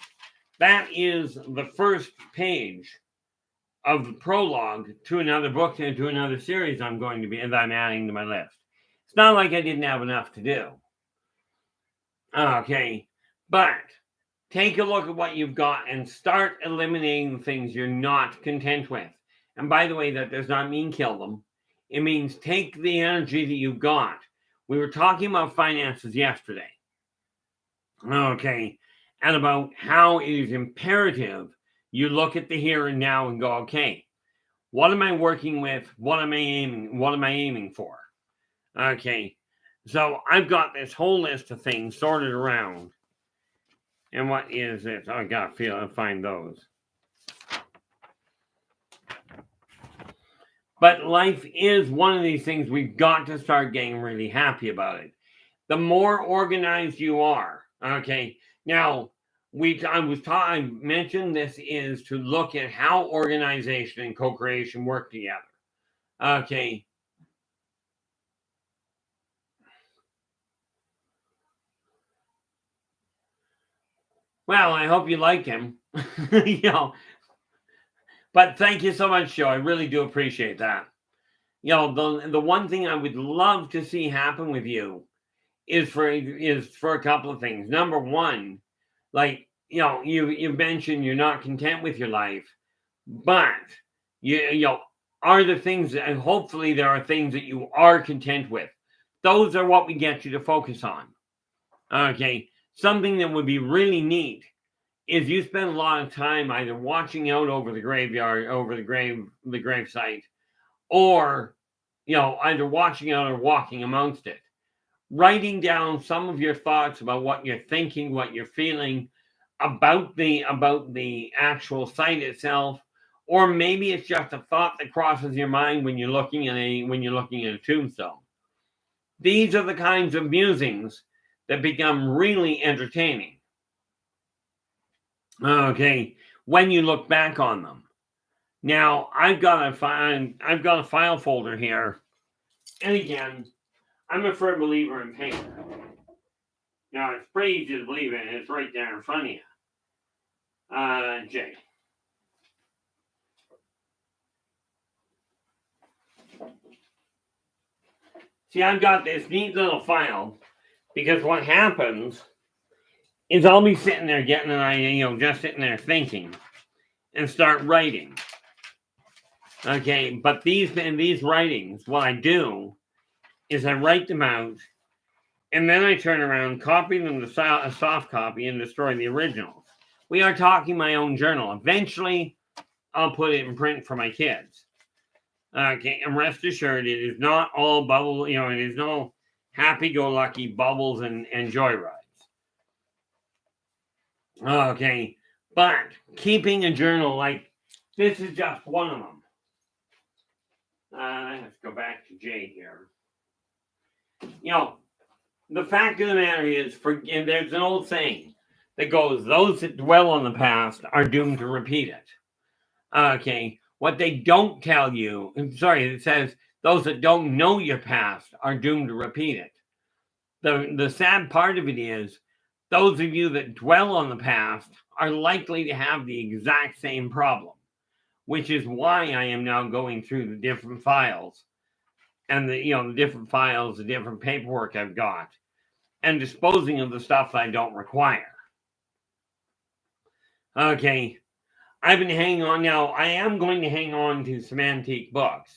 A: That is the first page of the prologue to another book and to another series I'm adding to my list. It's not like I didn't have enough to do. Okay, but take a look at what you've got and start eliminating the things you're not content with. And by the way, that does not mean kill them. It means take the energy that you've got. We were talking about finances yesterday. Okay, and about how it is imperative you look at the here and now and go, okay, what am I working with? What am I aiming for? Okay, so I've got this whole list of things sorted around. And what is it? I gotta find those. But life is one of these things we've got to start getting really happy about it. The more organized you are, okay. Now, I mentioned this is to look at how organization and co-creation work together. Okay. Well, I hope you like him. But thank you so much, Joe. I really do appreciate that. The one thing I would love to see happen with you is for a couple of things. Number one, like you mentioned you're not content with your life, but are the things, and hopefully there are things that you are content with. Those are what we get you to focus on. Okay, something that would be really neat is you spend a lot of time either watching out over the graveyard, over the gravesite, or either watching out or walking amongst it, writing down some of your thoughts about what you're thinking, what you're feeling about the actual site itself, or maybe it's just a thought that crosses your mind when you're looking at a tombstone. These are the kinds of musings that become really entertaining. Okay, when you look back on them. Now, I've got a file folder here, and again, I'm a firm believer in paper. Now, it's pretty easy to believe in. It's right there in front of you. Jay. See, I've got this neat little file, because what happens is I'll be sitting there getting an idea, just sitting there thinking, and start writing. Okay, but these writings, what I do is I write them out, and then I turn around, copy them to a soft copy, and destroy the originals. We are talking my own journal. Eventually, I'll put it in print for my kids. Okay, and rest assured, it is not all bubble, it is no happy-go-lucky bubbles and joyrides. Okay, but keeping a journal like this is just one of them. Let's go back to Jay here. The fact of the matter is, and there's an old saying that goes, those that dwell on the past are doomed to repeat it. Okay, what they don't tell you, it says, those that don't know your past are doomed to repeat it. The sad part of it is, those of you that dwell on the past are likely to have the exact same problem, which is why I am now going through the different files and the different files, the different paperwork I've got, and disposing of the stuff I don't require. Okay, I've been hanging on now. I am going to hang on to some antique books.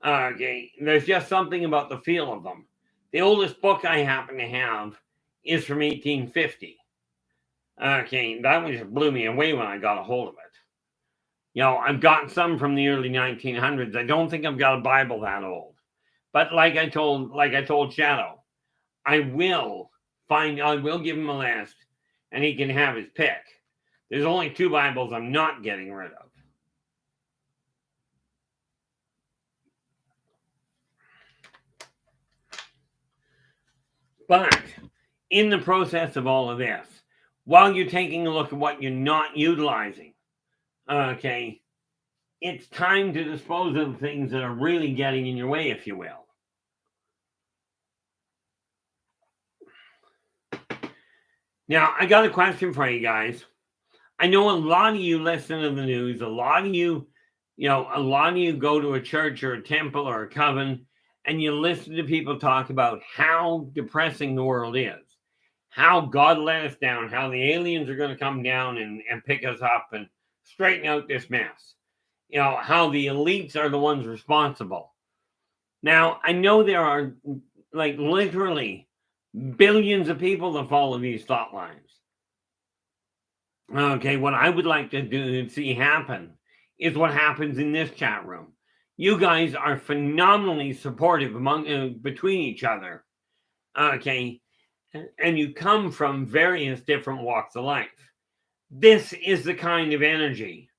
A: Okay, there's just something about the feel of them. The oldest book I happen to have is from 1850. Okay, that one just blew me away when I got a hold of it. I've got some from the early 1900s. I don't think I've got a Bible that old. But like I told Shadow, I will give him a list, and he can have his pick. There's only 2 Bibles I'm not getting rid of. But in the process of all of this, while you're taking a look at what you're not utilizing, okay, it's time to dispose of things that are really getting in your way, if you will. Now, I got a question for you guys. I know a lot of you listen to the news. A lot of you go to a church or a temple or a coven, and you listen to people talk about how depressing the world is, how God let us down, how the aliens are going to come down and pick us up and straighten out this mess. How the elites are the ones responsible. Now, I know there are literally billions of people that follow these thought lines. Okay, what I would like to see happen is what happens in this chat room. You guys are phenomenally supportive between each other. Okay, and you come from various different walks of life. This is the kind of energy,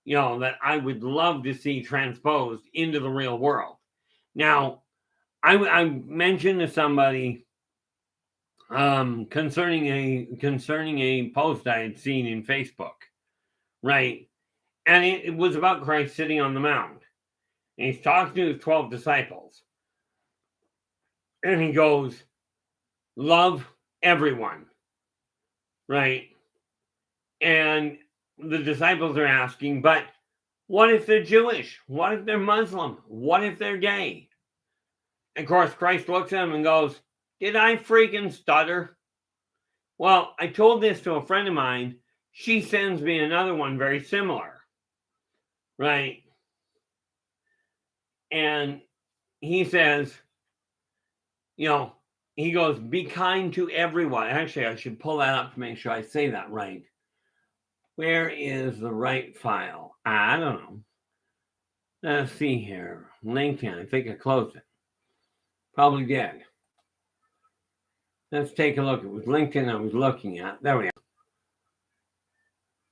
A: that I would love to see transposed into the real world. Now, I mentioned to somebody concerning a post I had seen in Facebook, right? And it was about Christ sitting on the mount. And he's talking to his 12 disciples. And he goes, love everyone, right? And the disciples are asking, but what if they're Jewish? What if they're Muslim? What if they're gay? And of course, Christ looks at them and goes, did I freaking stutter? Well, I told this to a friend of mine. She sends me another one very similar, right? And he says, he goes, be kind to everyone. Actually, I should pull that up to make sure I say that right. Where is the right file? I don't know. Let's see here. LinkedIn. I think I closed it. Probably did. Let's take a look. It was LinkedIn I was looking at. There we are.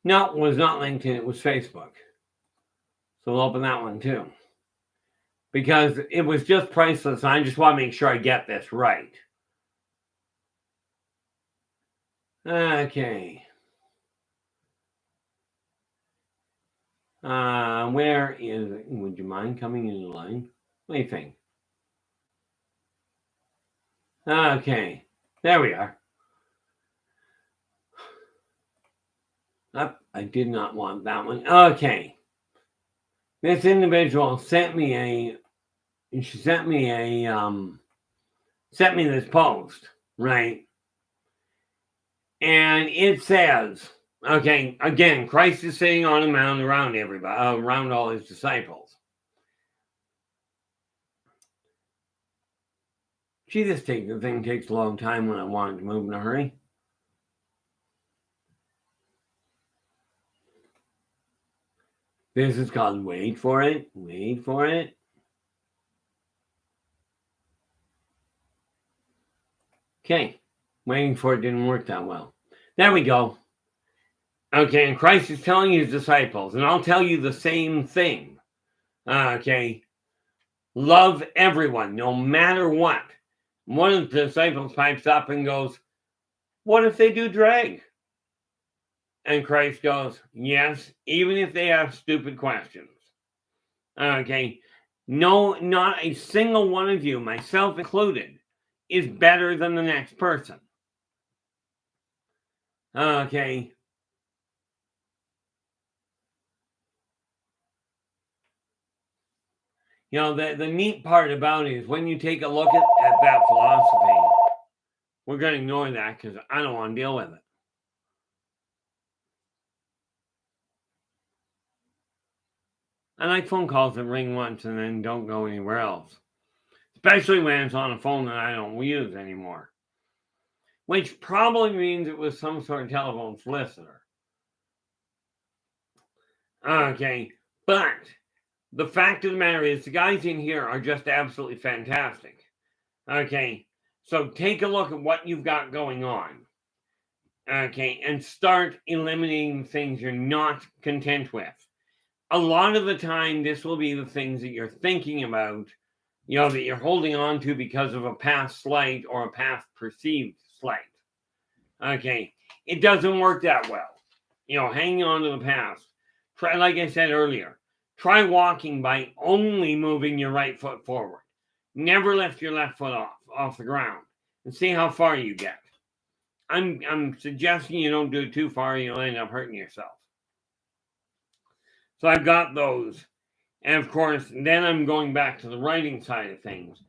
A: No, it was not LinkedIn. It was Facebook. So we'll open that one too. Because it was just priceless. I just want to make sure I get this right. Okay. Where is it? Would you mind coming in the line? What do you think? Okay. There we are. I did not want that one. Okay. This individual sent me this post, right? And it says, okay, again, Christ is sitting on a mount around everybody, around all his disciples. Gee, the thing takes a long time when I want it to move in a hurry. This is called wait for it. Wait for it. Okay. Waiting for it didn't work that well. There we go. Okay, and Christ is telling his disciples, and I'll tell you the same thing. Okay. Love everyone, no matter what. One of the disciples pipes up and goes, what if they do drag? And Christ goes, yes, even if they have stupid questions. Okay. No, not a single one of you, myself included, is better than the next person. Okay. You know, the neat part about it is when you take a look at that philosophy, we're going to ignore that because I don't want to deal with it. I like phone calls that ring once and then don't go anywhere else. Especially when it's on a phone that I don't use anymore. Which probably means it was some sort of telephone solicitor. Okay, but the fact of the matter is the guys in here are just absolutely fantastic. Okay, so take a look at what you've got going on. Okay, and start eliminating things you're not content with. A lot of the time, this will be the things that you're thinking about, you know, that you're holding on to because of a past slight or a past perceived slight. Okay, it doesn't work that well. You know, hanging on to the past. Try, like I said earlier, try walking by only moving your right foot forward. Never lift your left foot off the ground and see how far you get. I'm suggesting you don't do it too far, you'll end up hurting yourself. So I've got those. And of course, then I'm going back to the writing side of things.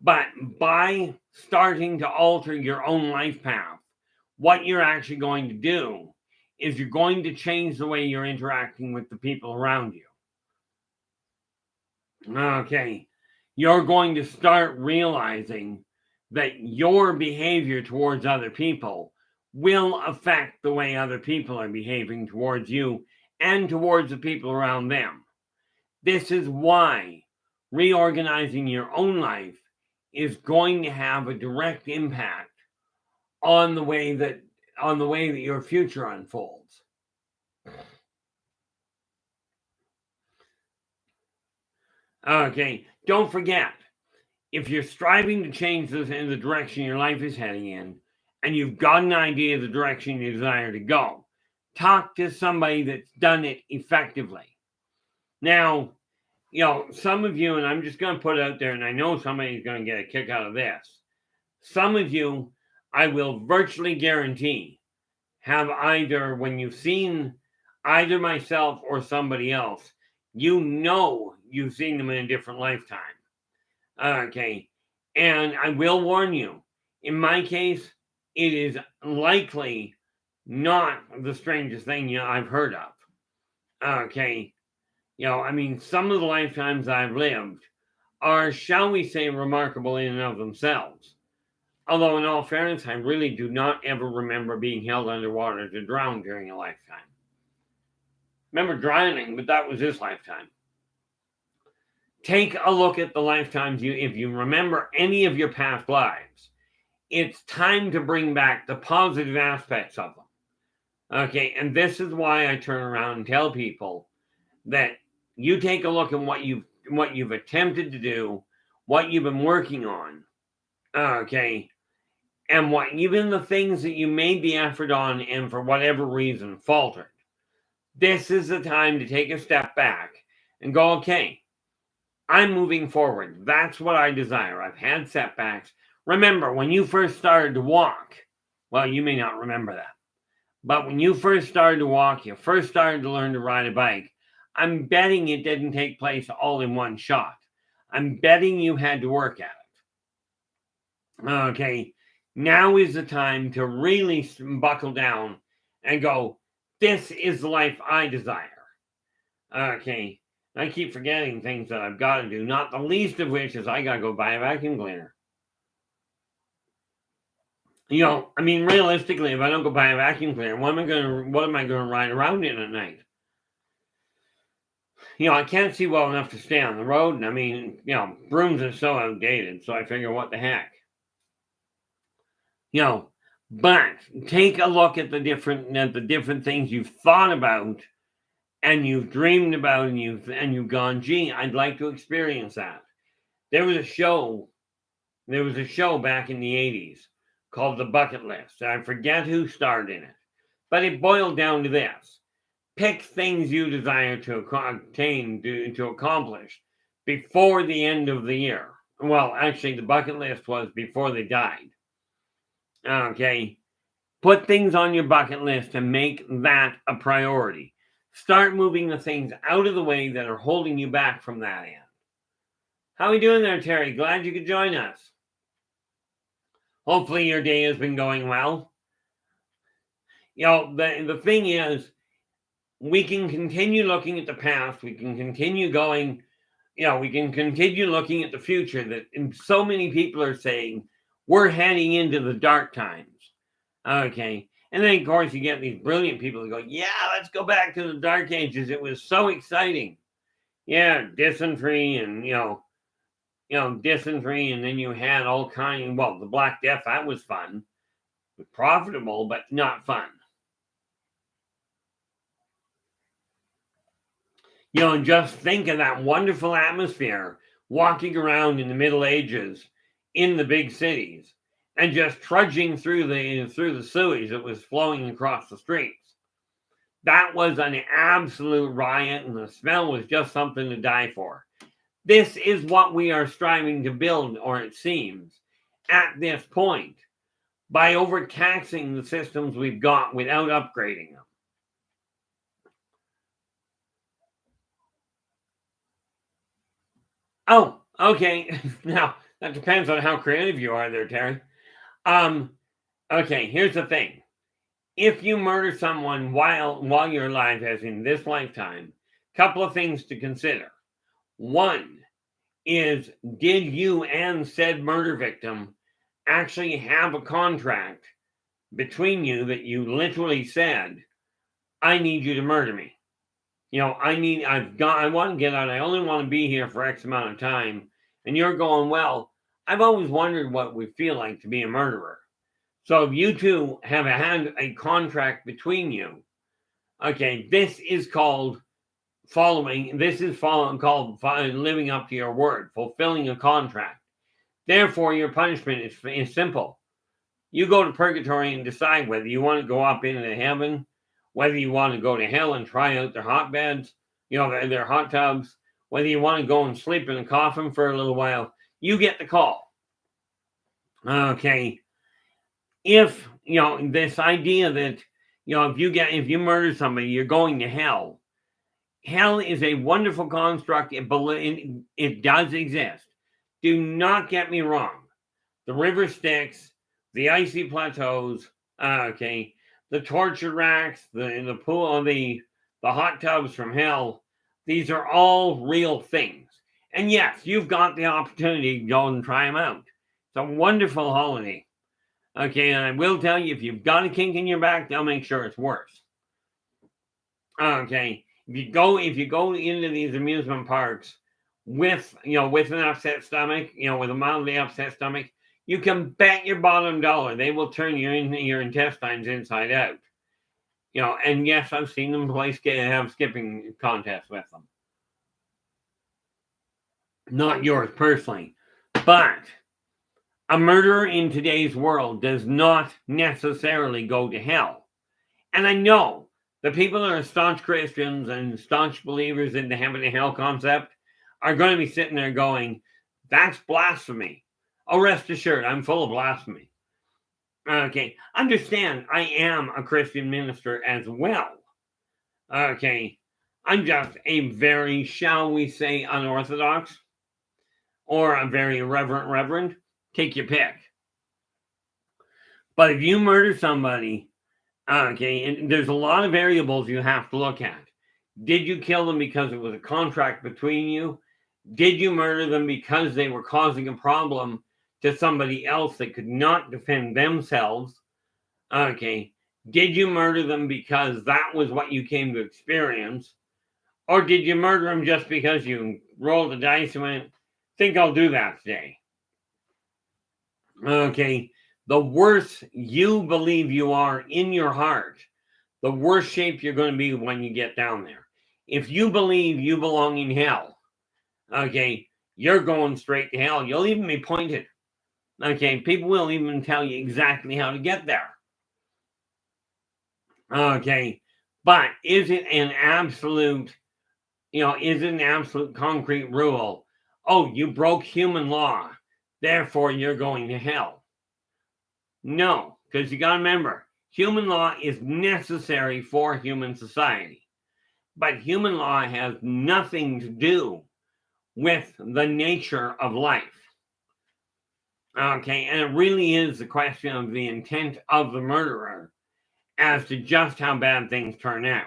A: But by starting to alter your own life path, what you're actually going to do is you're going to change the way you're interacting with the people around you. Okay. You're going to start realizing that your behavior towards other people will affect the way other people are behaving towards you and towards the people around them. This is why reorganizing your own life is going to have a direct impact on the way that your future unfolds. Okay, don't forget, if you're striving to change this in the direction your life is heading in, and you've got an idea of the direction you desire to go, talk to somebody that's done it effectively. Now, you know, some of you, and I'm just going to put it out there, and I know somebody's going to get a kick out of this. Some of you, I will virtually guarantee, have either, when you've seen either myself or somebody else, you know you've seen them in a different lifetime. Okay. And I will warn you, in my case, it is likely not the strangest thing I've heard of. Okay. You know, I mean, some of the lifetimes I've lived are, shall we say, remarkable in and of themselves. Although, in all fairness, I really do not ever remember being held underwater to drown during a lifetime. Remember drowning, but that was this lifetime. Take a look at the lifetimes if you remember any of your past lives. It's time to bring back the positive aspects of them. Okay, and this is why I turn around and tell people that you take a look at what you've attempted to do, what you've been working on. Okay, and what even the things that you made the effort on and for whatever reason faltered. This is the time to take a step back and go, okay, I'm moving forward. That's what I desire. I've had setbacks. Remember, when you first started to walk, well, you may not remember that, but when you first started to walk, you first started to learn to ride a bike, I'm betting it didn't take place all in one shot. I'm betting you had to work at it. Okay, now is the time to really buckle down and go, this is the life I desire. Okay, I keep forgetting things that I've got to do, not the least of which is I got to go buy a vacuum cleaner. I mean, realistically, if I don't go buy a vacuum cleaner, what am I going to ride around in at night? I can't see well enough to stay on the road, and I mean, brooms are so outdated, so I figure, what the heck? But take a look at the different things you've thought about and you've dreamed about and you've gone, gee, I'd like to experience that. There was a show back in the 80s called The Bucket List. I forget who starred in it, but it boiled down to this. Pick things you desire to obtain, to accomplish before the end of the year. Well, actually, the bucket list was before they died. Okay. Put things on your bucket list and make that a priority. Start moving the things out of the way that are holding you back from that end. How are we doing there, Terry? Glad you could join us. Hopefully your day has been going well. The thing is, we can continue looking at the past. We can continue going, we can continue looking at the future that so many people are saying we're heading into the dark times. Okay. And then, of course, you get these brilliant people that go, yeah, let's go back to the dark ages. It was so exciting. Yeah, dysentery and, dysentery. And then you had all kinds, the Black Death, that was fun. Profitable, but not fun. And just think of that wonderful atmosphere walking around in the Middle Ages in the big cities and just trudging through the sewage that was flowing across the streets. That was an absolute riot, and the smell was just something to die for. This is what we are striving to build, or it seems, at this point, by overtaxing the systems we've got without upgrading them. Oh, okay. Now, that depends on how creative you are there, Terry. Okay, here's the thing. If you murder someone while you're alive, as in this lifetime, couple of things to consider. One is, did you and said murder victim actually have a contract between you that you literally said, I need you to murder me? I want to get out. I only want to be here for X amount of time. And you're going, well, I've always wondered what it would feel like to be a murderer. So if you two have had a contract between you, okay, this is called living up to your word, fulfilling a contract. Therefore, your punishment is simple. You go to purgatory and decide whether you want to go up into heaven, whether you want to go to hell and try out their hotbeds, their hot tubs, whether you want to go and sleep in a coffin for a little while. You get the call. Okay. If, this idea that, if you murder somebody, you're going to hell. Hell is a wonderful construct. It does exist. Do not get me wrong. The river Styx, the icy plateaus, the torture racks, the pool, the hot tubs from hell, these are all real things. And yes, you've got the opportunity to go and try them out. It's a wonderful holiday. Okay, and I will tell you, if you've got a kink in your back, they'll make sure it's worse. Okay, If you go into these amusement parks with with an upset stomach, with a mildly upset stomach, you can bet your bottom dollar they will turn your intestines inside out. And yes, I've seen them have skipping contests with them. Not yours personally, but a murderer in today's world does not necessarily go to hell. And I know the people that are staunch Christians and staunch believers in the heaven and hell concept are going to be sitting there going, that's blasphemy. Oh, rest assured, I'm full of blasphemy. Okay, understand, I am a Christian minister as well. Okay, I'm just a very, shall we say, unorthodox or a very irreverent reverend. Take your pick. But if you murder somebody, okay, and there's a lot of variables you have to look at. Did you kill them because it was a contract between you? Did you murder them because they were causing a problem to somebody else that could not defend themselves? Okay. Did you murder them because that was what you came to experience? Or did you murder them just because you rolled the dice and went, think I'll do that today? Okay. The worse you believe you are in your heart, the worse shape you're going to be when you get down there. If you believe you belong in hell, okay, you're going straight to hell. You'll even be pointed. Okay, people will even tell you exactly how to get there. Okay, but is it an absolute, is it an absolute concrete rule? Oh, you broke human law, therefore you're going to hell. No, because you got to remember, human law is necessary for human society. But human law has nothing to do with the nature of life. Okay, and it really is the question of the intent of the murderer as to just how bad things turn out.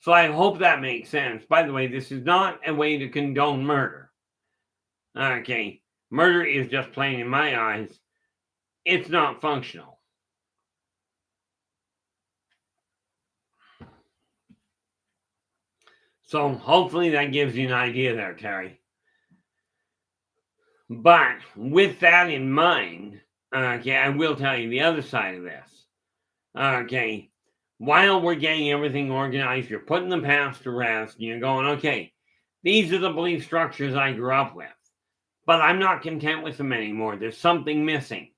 A: So I hope that makes sense. By the way, this is not a way to condone murder. Okay, murder is just plain, in my eyes, it's not functional. So hopefully that gives you an idea there, Terry. But with that in mind, okay, I will tell you the other side of this. Okay, while we're getting everything organized, you're putting the past to rest, and you're going, okay, these are the belief structures I grew up with, but I'm not content with them anymore. There's something missing.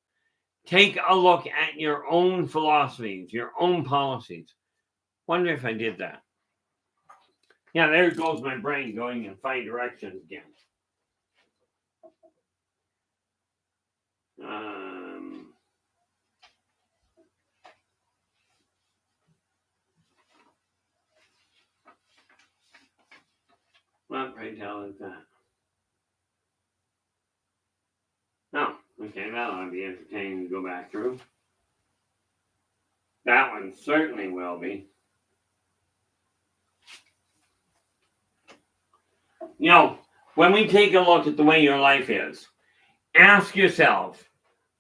A: Take a look at your own philosophies, your own policies. Wonder if I did that. Yeah, there goes my brain going in 5 directions again. What pray tell is that? Oh, okay, that ought to be entertaining to go back through. That one certainly will be. When we take a look at the way your life is, ask yourself,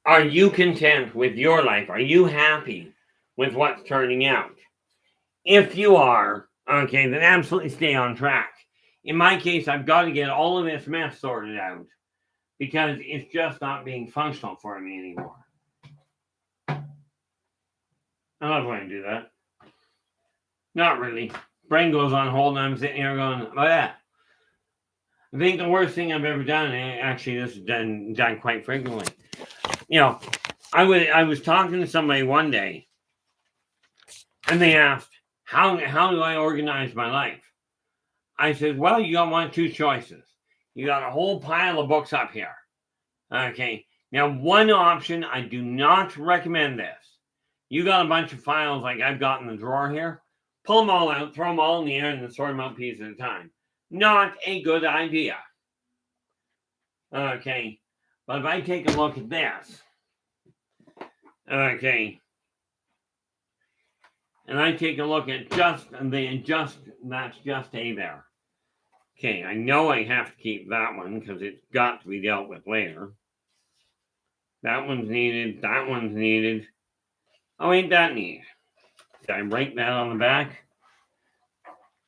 A: are you content with your life? Are you happy with what's turning out? If you are, okay, then absolutely stay on track. In my case, I've got to get all of this mess sorted out because it's just not being functional for me anymore. I love when I do that. Not really. Brain goes on hold and I'm sitting here going, oh yeah. I think the worst thing I've ever done, and actually this is done quite frequently. I was talking to somebody one day and they asked, how do I organize my life? I said, well, you got one of two choices. You got a whole pile of books up here. Okay. Now, one option, I do not recommend this. You got a bunch of files like I've got in the drawer here. Pull them all out, throw them all in the air, and then sort them out piece at a time. Not a good idea. Okay. But if I take a look at this, okay, and I take a look at that's just A there. Okay, I know I have to keep that one because it's got to be dealt with later. That one's needed. That one's needed. Oh, ain't that neat? Did I write that on the back?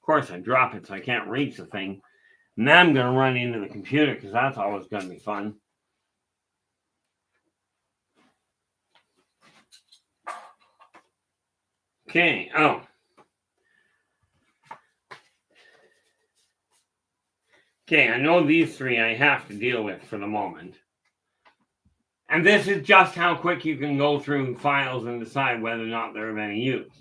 A: course, I drop it so I can't reach the thing. And then I'm going to run into the computer because that's always going to be fun. Okay, Okay, I know these three I have to deal with for the moment. And this is just how quick you can go through files and decide whether or not they're of any use.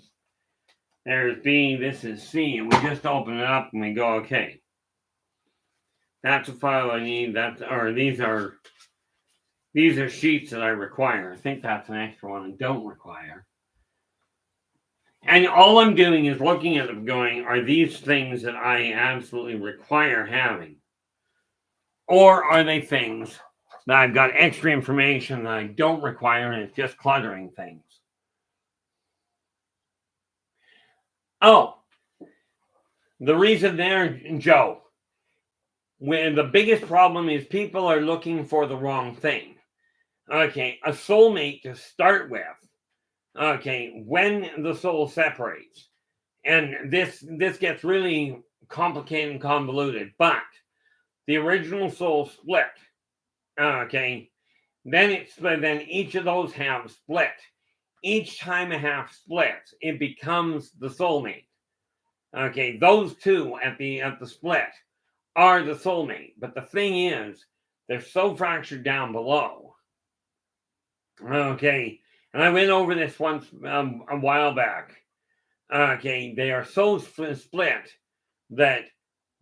A: There's B, this is C, and we just open it up and we go, okay. That's a file I need, these are sheets that I require. I think that's an extra one I don't require. And all I'm doing is looking at them going, are these things that I absolutely require having? Or are they things that I've got extra information that I don't require and it's just cluttering things? Oh, the reason there, Joe, when the biggest problem is people are looking for the wrong thing. Okay, a soulmate to start with. Okay, when the soul separates, and this gets really complicated and convoluted, but the original soul split. Okay, then each of those halves split. Each time a half splits, it becomes the soulmate. Okay, those two at the split are the soulmate. But the thing is, they're so fractured down below. Okay, and I went over this once a while back. Okay, they are so split that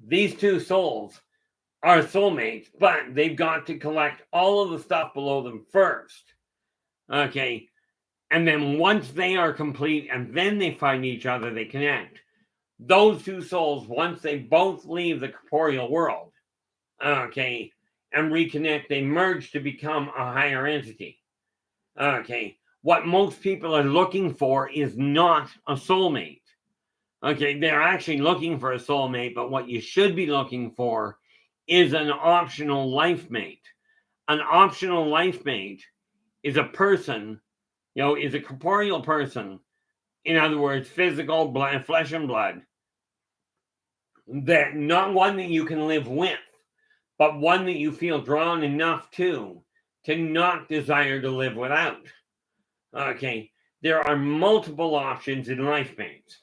A: these two souls are soulmates, but they've got to collect all of the stuff below them first. Okay, and then once they are complete and then they find each other, they connect. Those two souls, once they both leave the corporeal world, okay, and reconnect, they merge to become a higher entity. Okay, what most people are looking for is not a soulmate. Okay, they're actually looking for a soulmate, but what you should be looking for is an optional life mate. An optional life mate is a person, is a corporeal person. In other words, physical, blood, flesh and blood. That not one that you can live with, but one that you feel drawn enough to not desire to live without. Okay, there are multiple options in life mates.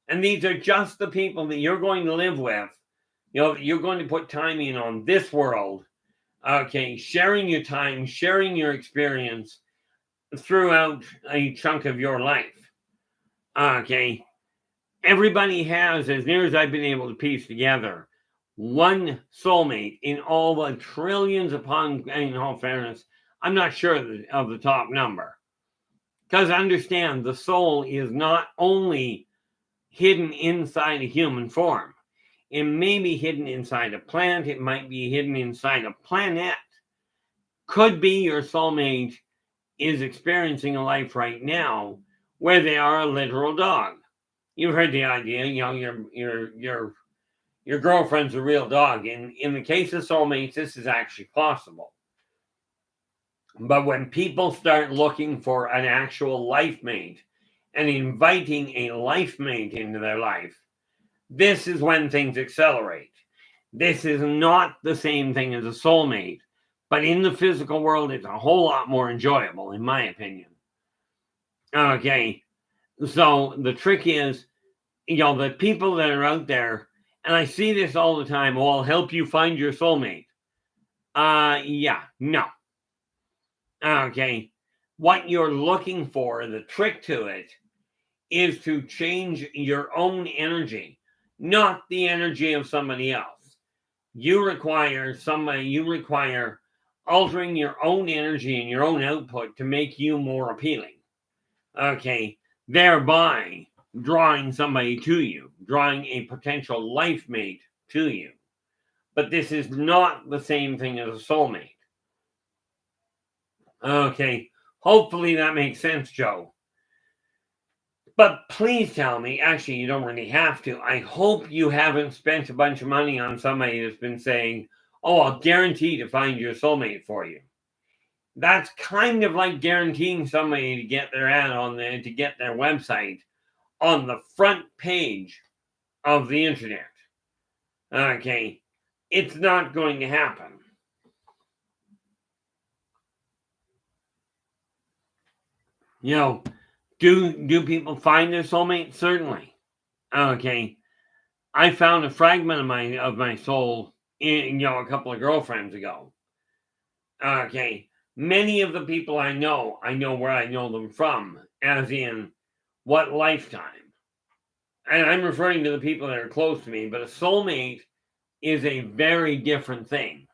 A: And these are just the people that you're going to live with. You're going to put time in on this world. Okay, sharing your time, sharing your experience throughout a chunk of your life. Okay, everybody has, as near as I've been able to piece together, one soulmate in all the trillions upon, in all fairness, I'm not sure of the top number. Because understand, the soul is not only hidden inside a human form. It may be hidden inside a plant. It might be hidden inside a planet. Could be your soulmate is experiencing a life right now where they are a literal dog. You've heard the idea, your girlfriend's a real dog. In the case of soulmates, this is actually possible. But when people start looking for an actual life mate and inviting a life mate into their life, this is when things accelerate. This is not the same thing as a soulmate, but in the physical world, it's a whole lot more enjoyable, in my opinion. Okay, so the trick is, the people that are out there, and I see this all the time, I'll help you find your soulmate. Yeah, no. Okay, what you're looking for, the trick to it, is to change your own energy, not the energy of somebody else. You require altering your own energy and your own output to make you more appealing. Okay, thereby drawing somebody to you, drawing a potential life mate to you. But this is not the same thing as a soulmate. Okay, hopefully that makes sense, Joe. But please tell me, actually, you don't really have to. I hope you haven't spent a bunch of money on somebody that's been saying, oh, I'll guarantee to find your soulmate for you. That's kind of like guaranteeing somebody to get their ad to get their website on the front page of the internet. Okay, it's not going to happen. You know, do people find their soulmate? Certainly. Okay, I found a fragment of my soul in a couple of girlfriends ago. Okay, many of the people I know where I know them from, as in what lifetime. And I'm referring to the people that are close to me, but a soulmate is a very different thing.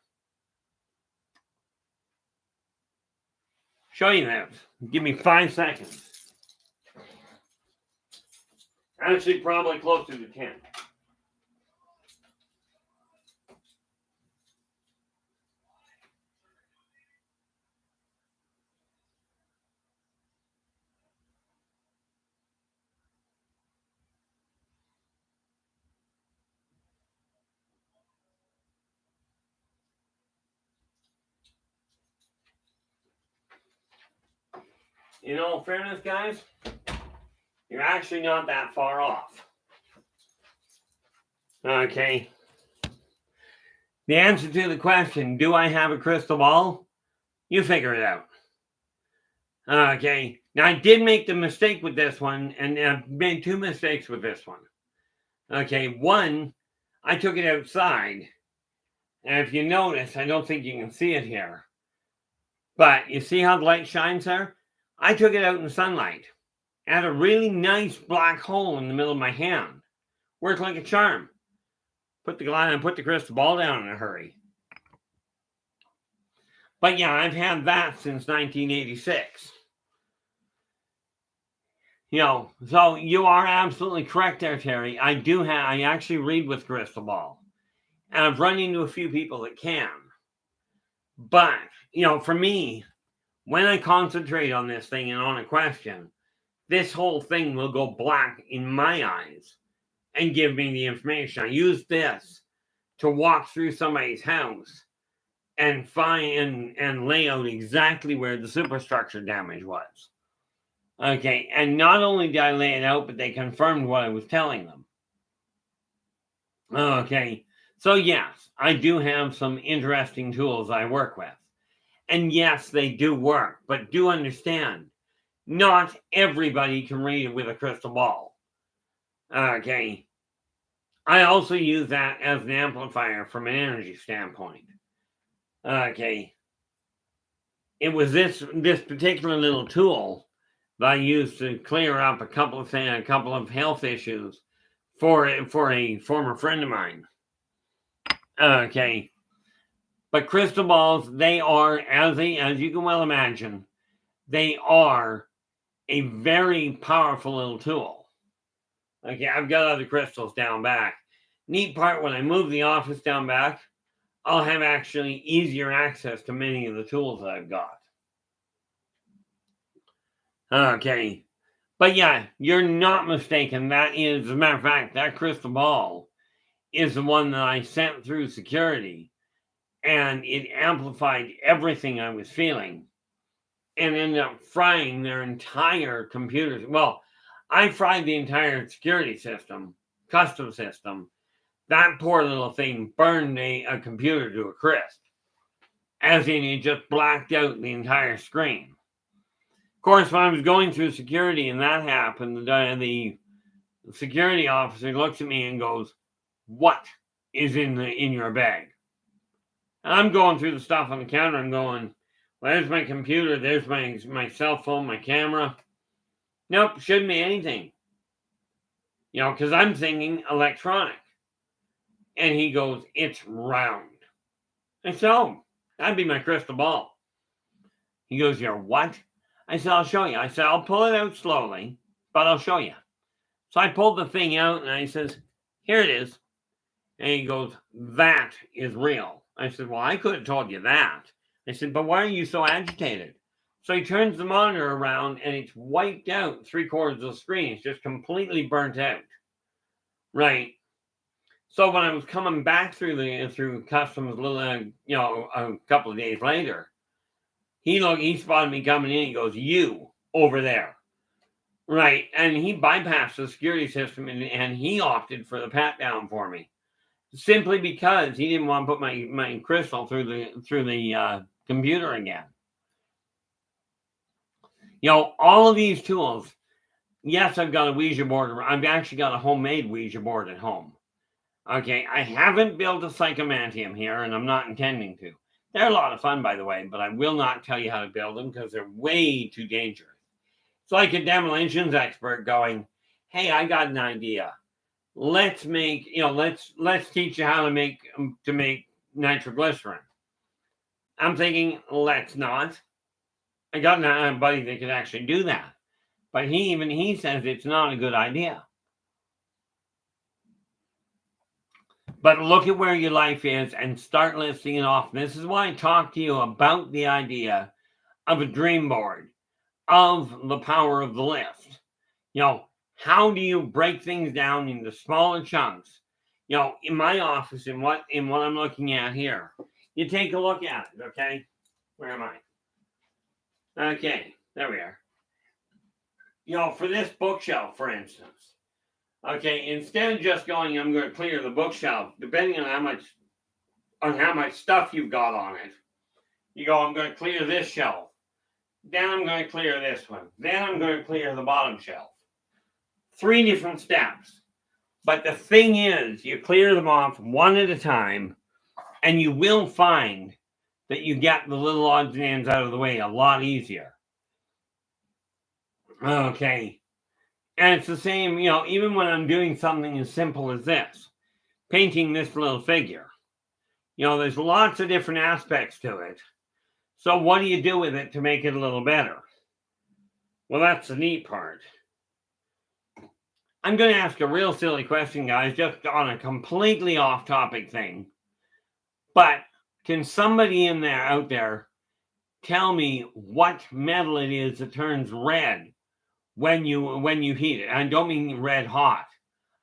A: Show you that. Give me 5 seconds. Actually, probably closer to 10. In all fairness, guys, you're actually not that far off. Okay. The answer to the question, do I have a crystal ball? You figure it out. Okay. Now, I did make the mistake with this one, and I've made 2 mistakes with this one. Okay. One, I took it outside. And if you notice, I don't think you can see it here. But you see how the light shines there? I took it out in the sunlight. It had a really nice black hole in the middle of my hand. Worked like a charm. Put the crystal ball down in a hurry. But yeah, I've had that since 1986. So you are absolutely correct there, Terry. I actually read with crystal ball. And I've run into a few people that can. But, for me, when I concentrate on this thing and on a question, this whole thing will go black in my eyes and give me the information. I use this to walk through somebody's house and find and lay out exactly where the superstructure damage was. Okay, and not only did I lay it out, but they confirmed what I was telling them. Okay, so yes, I do have some interesting tools I work with. And yes, they do work, but do understand, not everybody can read it with a crystal ball. Okay, I also use that as an amplifier from an energy standpoint. Okay, it was this particular little tool that I used to clear up a couple of health issues for a former friend of mine. Okay, but crystal balls, they are, as you can well imagine, they are a very powerful little tool. Okay, I've got other crystals down back. Neat part, when I move the office down back, I'll have actually easier access to many of the tools that I've got. Okay, but yeah, you're not mistaken. That is, as a matter of fact, that crystal ball is the one that I sent through security, and it amplified everything I was feeling and ended up frying their entire computers. Well, I fried the entire security system, custom system. That poor little thing burned a computer to a crisp. As in, it just blacked out the entire screen. Of course, when I was going through security and that happened, the security officer looks at me and goes, "What is in your bag?" And I'm going through the stuff on the counter and going, "Well, there's my computer, there's my cell phone, my camera." Nope, shouldn't be anything. Because I'm thinking electronic. And he goes, "It's round." I said, "Oh, that'd be my crystal ball." He goes, "You're what?" I said, "I'll show you." I said, "I'll pull it out slowly, but I'll show you." So I pulled the thing out and I says, "Here it is." And he goes, "That is real." I said, "Well, I could have told you that." I said, "But why are you so agitated?" So he turns the monitor around and it's wiped out 3/4 of the screen. It's just completely burnt out. Right. So when I was coming back through customs, a couple of days later, he spotted me coming in. He goes, "You over there." Right, and he bypassed the security system and he opted for the pat down for me, simply because he didn't want to put my crystal through the computer again. All of these tools. Yes, I've got a Ouija board. I've actually got a homemade Ouija board at home. Okay, I haven't built a psychomantium here, and I'm not intending to. They're a lot of fun, by the way, but I will not tell you how to build them because they're way too dangerous. It's like a demolitions expert going, "Hey, I got an idea. Let's make, let's teach you how to make nitroglycerin." I'm thinking, let's not. I got a buddy that could actually do that, but he says it's not a good idea. But look at where your life is and start listing it off. This is why I talk to you about the idea of a dream board, of the power of the list. How do you break things down into smaller chunks? In my office, in what I'm looking at here, you take a look at it, okay? Where am I? Okay, there we are. For this bookshelf, for instance, okay, instead of just going, I'm going to clear the bookshelf, depending on how much stuff you've got on it, you go, I'm going to clear this shelf. Then I'm going to clear this one. Then I'm going to clear the bottom shelf. 3 different steps. But the thing is, you clear them off one at a time, and you will find that you get the little odds and ends out of the way a lot easier. Okay. And it's the same, even when I'm doing something as simple as this, painting this little figure. There's lots of different aspects to it. So what do you do with it to make it a little better? Well, that's the neat part. I'm going to ask a real silly question, guys, just on a completely off-topic thing. But can somebody out there tell me what metal it is that turns red when you heat it? I don't mean red hot.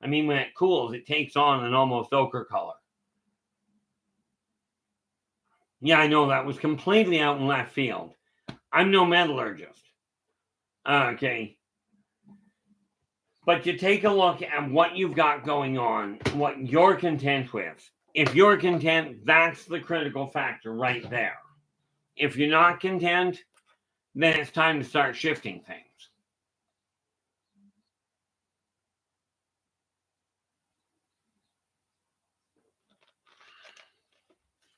A: I mean when it cools, it takes on an almost ochre color. Yeah, I know that was completely out in left field. I'm no metallurgist. Okay. But you take a look at what you've got going on, what you're content with. If you're content, that's the critical factor right there. If you're not content, then it's time to start shifting things.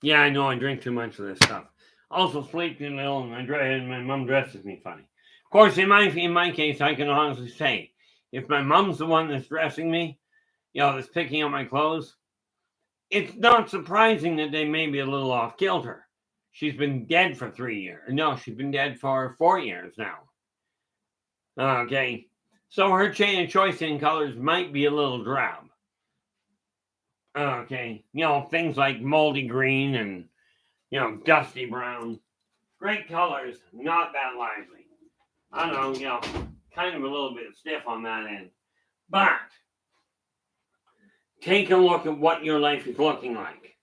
A: Yeah, I know I drink too much of this stuff. Also sleep too little, and my mom dresses me funny. Of course, in my case, I can honestly say, if my mom's the one that's dressing me, that's picking up my clothes, it's not surprising that they may be a little off kilter. She's been dead for 3 years. No, she's been dead for 4 years now. Okay, so her choice in colors might be a little drab. Okay, things like moldy green and dusty brown. Great colors, not that lively. I don't know, kind of a little bit stiff on that end. But take a look at what your life is looking like.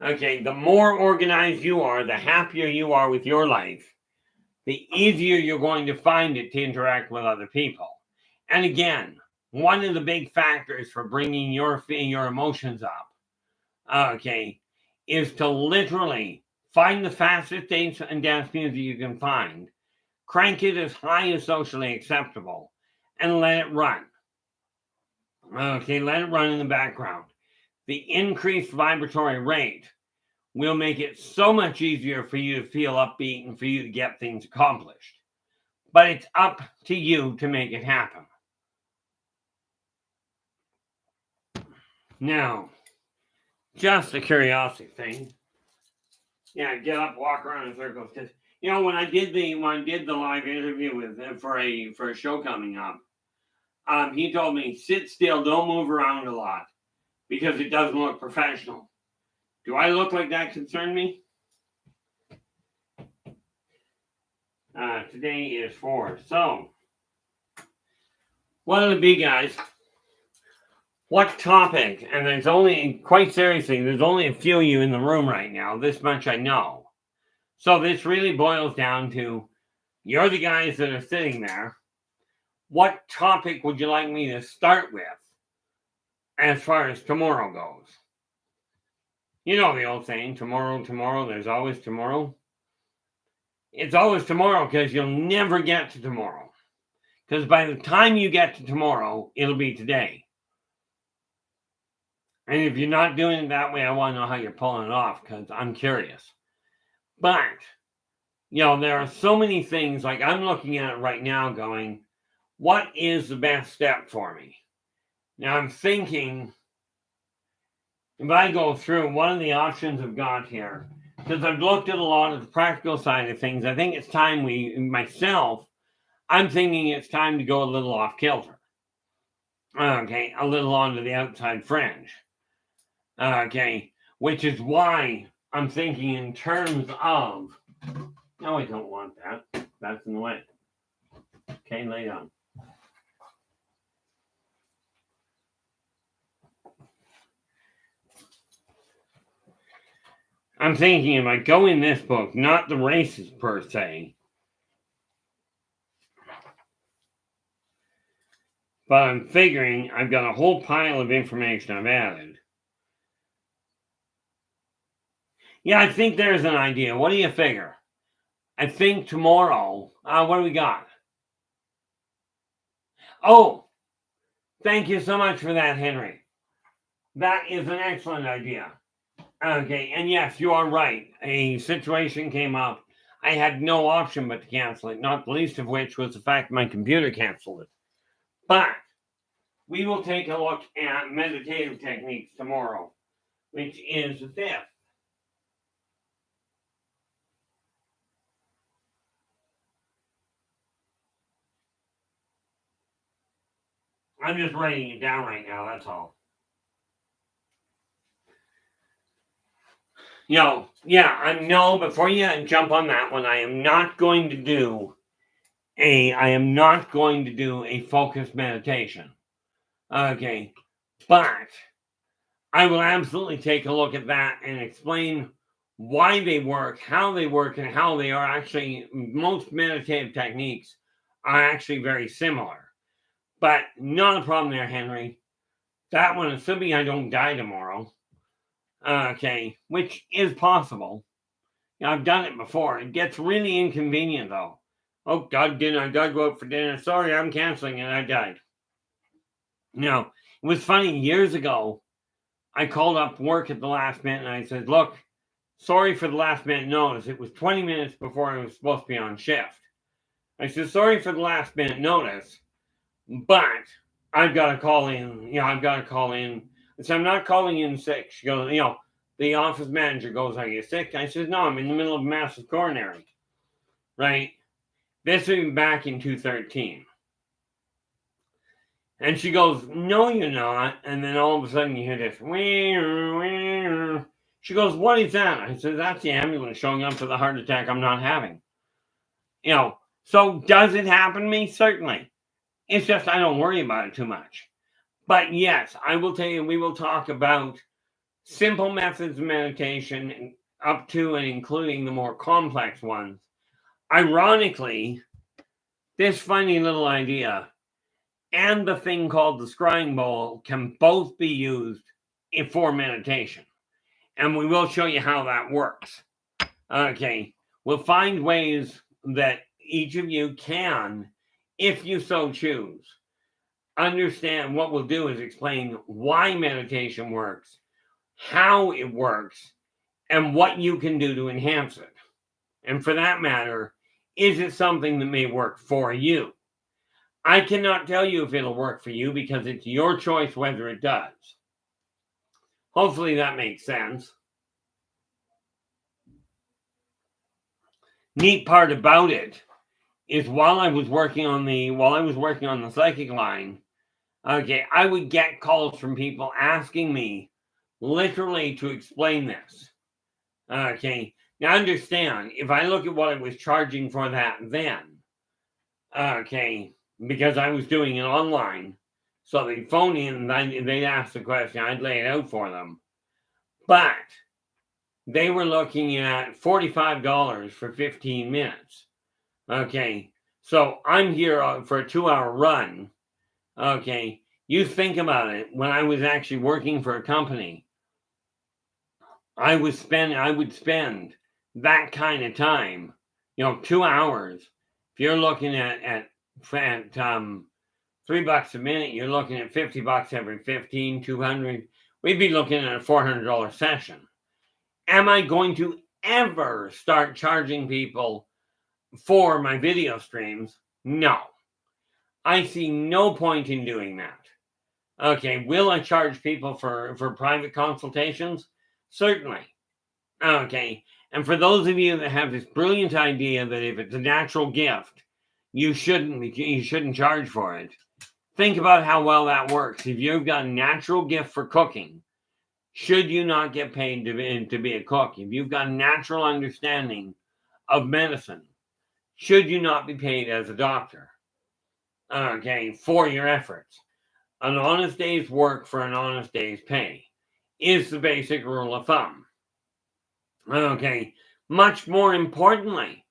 A: Okay, the more organized you are, the happier you are with your life, the easier you're going to find it to interact with other people. And again, one of the big factors for bringing your emotions up, okay, is to literally find the fastest dance and dance music you can find, crank it as high as socially acceptable, and let it run. Okay, let it run in the background. The increased vibratory rate will make it so much easier for you to feel upbeat and for you to get things accomplished. But it's up to you to make it happen. Now, just a curiosity thing. Yeah, get up, walk around in circles. Because when I did the live interview with for a show coming up, he told me sit still, don't move around a lot, because it doesn't look professional. Do I look like that concerned me? Today is 4. So, what'll it be, guys? What topic? And there's only, quite seriously, there's only a few of you in the room right now. This much I know. So this really boils down to, you're the guys that are sitting there. what topic would you like me to start with as far as tomorrow goes? You know the old saying, tomorrow, there's always tomorrow. It's always tomorrow because you'll never get to tomorrow. Because by the time you get to tomorrow, it'll be today. And if you're not doing it that way, I want to know how you're pulling it off because I'm curious. But, there are so many things, like I'm looking at it right now going, what is the best step for me? Now I'm thinking, if I go through one of the options I've got here, because I've looked at a lot of the practical side of things, I think it's time I'm thinking it's time to go a little off kilter. Okay, a little onto the outside fringe. Okay, which is why I'm thinking in terms of, no, I don't want that. That's in the way. Okay, lay down. I'm thinking if I go in this book, not the races per se, but I'm figuring I've got a whole pile of information I've added. Yeah, I think there's an idea. What do you figure? I think tomorrow, what do we got? Oh, thank you so much for that, Henry. That is an excellent idea. Okay, and yes, you are right. A situation came up. I had no option but to cancel it, not the least of which was the fact my computer canceled it. But we will take a look at meditative techniques tomorrow, which is the 5th. I'm just writing it down right now, that's all. Before you jump on that one, I am not going to do a focused meditation. Okay. But I will absolutely take a look at that and explain why they work, how they work, and how they are actually, most meditative techniques are actually very similar. But not a problem there, Henry. That one, assuming I don't die tomorrow, okay, which is possible. I've done it before. It gets really inconvenient, though. Oh, God, I gotta go out for dinner. Sorry, I'm canceling it. I died. It was funny. Years ago, I called up work at the last minute and I said, look, sorry for the last minute notice. It was 20 minutes before I was supposed to be on shift. I said, sorry for the last minute notice, but I've got to call in. I've got to call in. I said, I'm not calling in sick. She goes, the office manager goes, are you sick? I said, no, I'm in the middle of a massive coronary. Right? This was back in 2013. And she goes, no, you're not. And then all of a sudden you hear this. She goes, what is that? I said, that's the ambulance showing up for the heart attack I'm not having. So does it happen to me? Certainly. It's just I don't worry about it too much. But yes, I will tell you, we will talk about simple methods of meditation up to and including the more complex ones. Ironically, this funny little idea and the thing called the scrying bowl can both be used for meditation. And we will show you how that works. Okay, we'll find ways that each of you can, if you so choose, understand. What we'll do is explain why meditation works, how it works, and what you can do to enhance it. And for that matter, is it something that may work for you? I cannot tell you if it'll work for you because it's your choice whether it does. Hopefully that makes sense. Neat part about it is while I was working on the psychic line, okay, I would get calls from people asking me literally to explain this. Okay, now understand, if I look at what I was charging for that then, okay, because I was doing it online, so they'd phone in and they'd ask the question, I'd lay it out for them. But they were looking at $45 for 15 minutes. Okay, So I'm here for a 2-hour run. Okay. You think about it. When I was actually working for a company, I would spend that kind of time, 2 hours. If you're looking at $3 a minute, you're looking at $50 every 15, 200. We'd be looking at a $400 session. Am I going to ever start charging people for my video streams? No. I see no point in doing that. Okay, will I charge people for private consultations? Certainly. Okay, and for those of you that have this brilliant idea that if it's a natural gift, you shouldn't charge for it. Think about how well that works. If you've got a natural gift for cooking, should you not get paid to be a cook? If you've got a natural understanding of medicine, should you not be paid as a doctor? Okay, for your efforts. An honest day's work for an honest day's pay is the basic rule of thumb. Okay, much more importantly,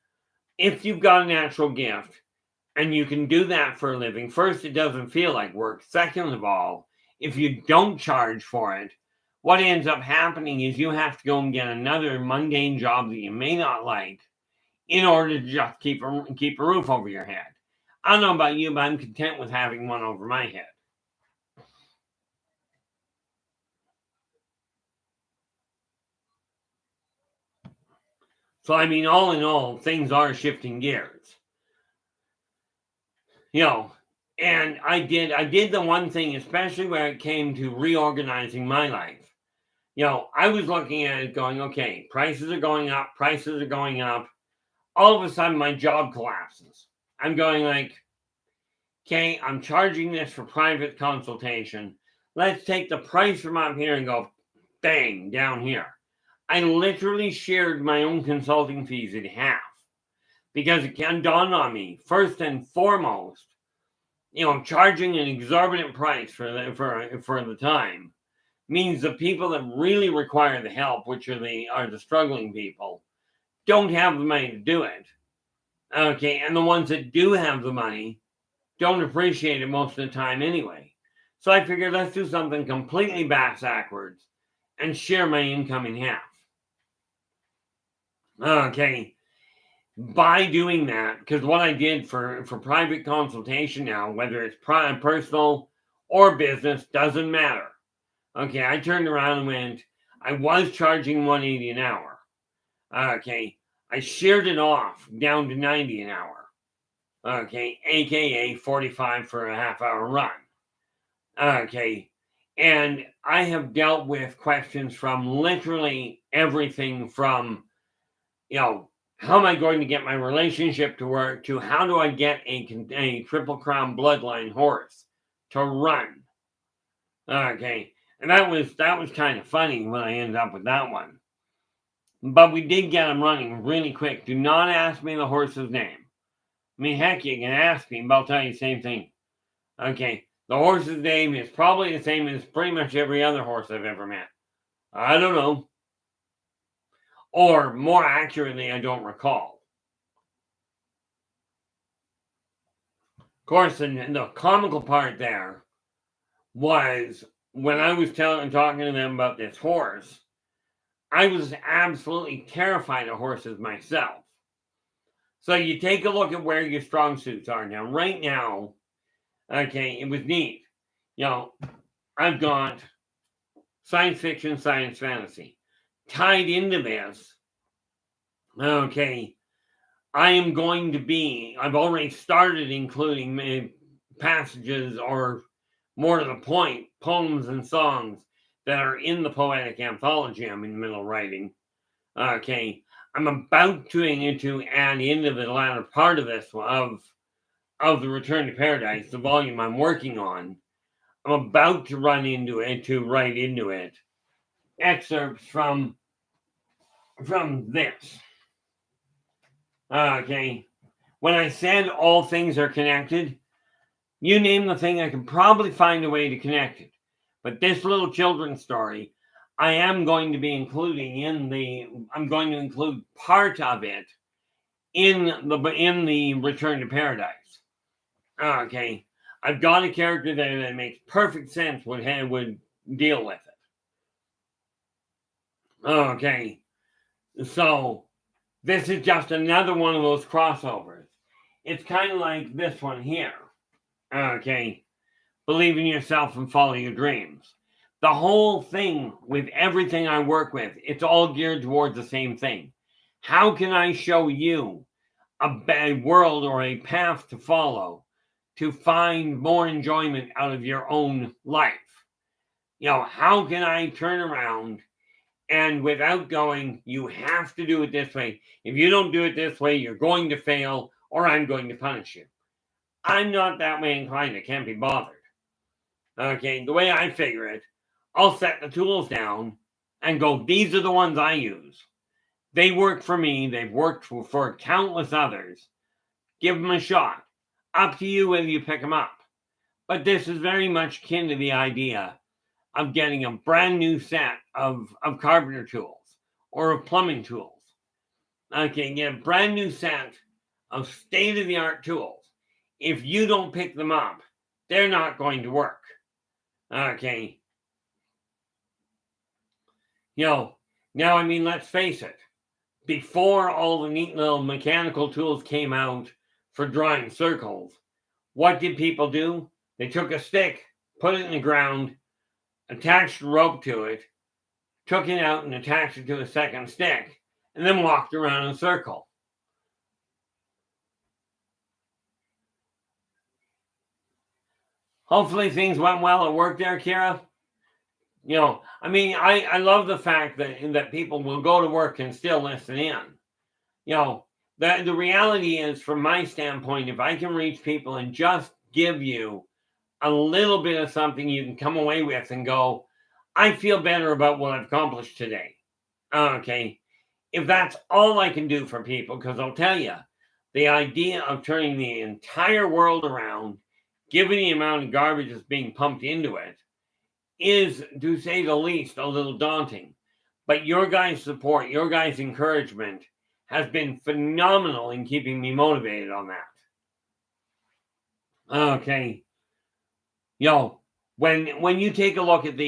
A: if you've got a natural gift and you can do that for a living, first, it doesn't feel like work. Second of all, if you don't charge for it, what ends up happening is you have to go and get another mundane job that you may not like in order to just keep a roof over your head. I don't know about you, but I'm content with having one over my head. So, I mean, all in all, things are shifting gears. And I did the one thing, especially when it came to reorganizing my life. I was looking at it going, okay, prices are going up. All of a sudden, my job collapses. I'm going like, okay, I'm charging this for private consultation. Let's take the price from up here and go bang down here. I literally shared my own consulting fees in half because it can dawn on me, first and foremost, charging an exorbitant price for the time means the people that really require the help, which are the struggling people, don't have the money to do it. Okay, and the ones that do have the money don't appreciate it most of the time anyway. So I figured let's do something completely backwards and share my income in half. Okay, by doing that, because what I did for private consultation now, whether it's personal or business, doesn't matter. Okay, I turned around and went, I was charging $180 an hour. Okay, I shared it off down to $90 an hour. Okay, aka 45 for a half-hour run. Okay, and I have dealt with questions from literally everything from, how am I going to get my relationship to work, to how do I get a Triple Crown bloodline horse to run? Okay, and that was kind of funny when I ended up with that one. But we did get him running really quick. Do not ask me the horse's name. I mean, heck, you can ask me, but I'll tell you the same thing. Okay, the horse's name is probably the same as pretty much every other horse I've ever met. I don't know. Or more accurately, I don't recall. Of course, and the comical part there was when I was talking to them about this horse, I was absolutely terrified of horses myself. So you take a look at where your strong suits are. Now, right now, okay, it was neat. I've got science fiction, science fantasy. Tied into this, okay, I've already started including passages or, more to the point, poems and songs that are in the poetic anthology I'm in the middle of writing. Okay, I'm about to add into the latter part of this of the Return to Paradise, the volume I'm working on. I'm about to write into it excerpts from this. Okay, when I said all things are connected, you name the thing, I can probably find a way to connect it. But this little children's story, I am going to be including I'm going to include part of it in the Return to Paradise. Okay, I've got a character there that makes perfect sense would deal with it. Okay, so this is just another one of those crossovers. It's kind of like this one here. Okay, believe in yourself and follow your dreams. The whole thing with everything I work with, it's all geared towards the same thing. How can I show you a world or a path to follow to find more enjoyment out of your own life? How can I turn around and without going, you have to do it this way. If you don't do it this way, you're going to fail or I'm going to punish you. I'm not that way inclined. I can't be bothered. Okay, the way I figure it, I'll set the tools down and go, these are the ones I use. They work for me. They've worked for countless others. Give them a shot. Up to you whether you pick them up. But this is very much akin to the idea of getting a brand new set of carpenter tools or of plumbing tools. Okay, get a brand new set of state-of-the-art tools. If you don't pick them up, they're not going to work. Okay. Now, let's face it. Before all the neat little mechanical tools came out for drawing circles, what did people do? They took a stick, put it in the ground, attached a rope to it, took it out and attached it to a second stick, and then walked around in a circle. Hopefully things went well at work there, Kira. I love the fact that people will go to work and still listen in. The reality is, from my standpoint, if I can reach people and just give you a little bit of something you can come away with and go, I feel better about what I've accomplished today. Okay. If that's all I can do for people, because I'll tell you, the idea of turning the entire world around, given the amount of garbage that's being pumped into it, is, to say the least, a little daunting. But your guys' support, your guys' encouragement has been phenomenal in keeping me motivated on that. Okay. When you take a look at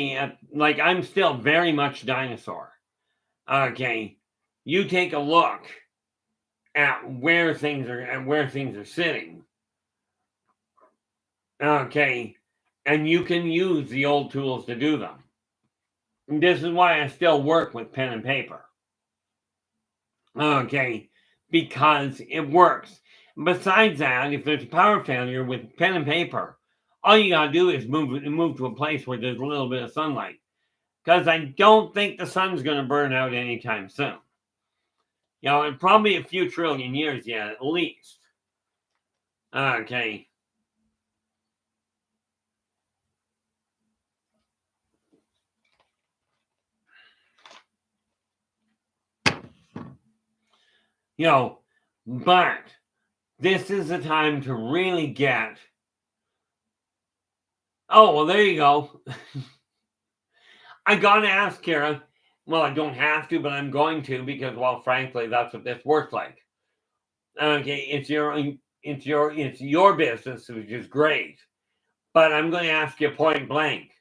A: I'm still very much dinosaur. Okay. You take a look at where things are sitting. Okay. And you can use the old tools to do them. And this is why I still work with pen and paper. Okay. Because it works. Besides that, if there's a power failure with pen and paper, all you gotta do is move to a place where there's a little bit of sunlight. Because I don't think the sun's going to burn out anytime soon. In probably a few trillion years yet, at least. Okay. But this is the time to really get... Oh, well, there you go. I gotta ask, Kara. Well, I don't have to, but I'm going to because, well, frankly, that's what this works like. Okay, it's your business, which is great. But I'm going to ask you point blank.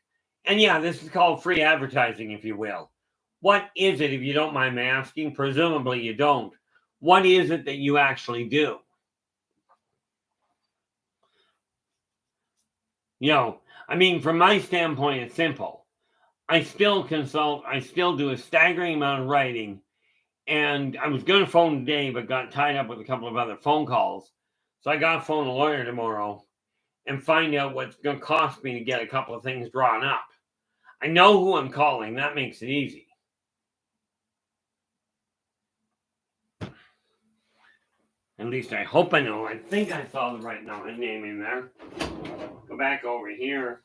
A: And yeah, this is called free advertising, if you will. What is it, if you don't mind me asking? Presumably you don't. What is it that you actually do? From my standpoint, it's simple. I still consult. I still do a staggering amount of writing. And I was going to phone today, but got tied up with a couple of other phone calls. So I got to phone a lawyer tomorrow and find out what's going to cost me to get a couple of things drawn up. I know who I'm calling. That makes it easy. At least I hope I know. I think I saw the right name in there. Go back over here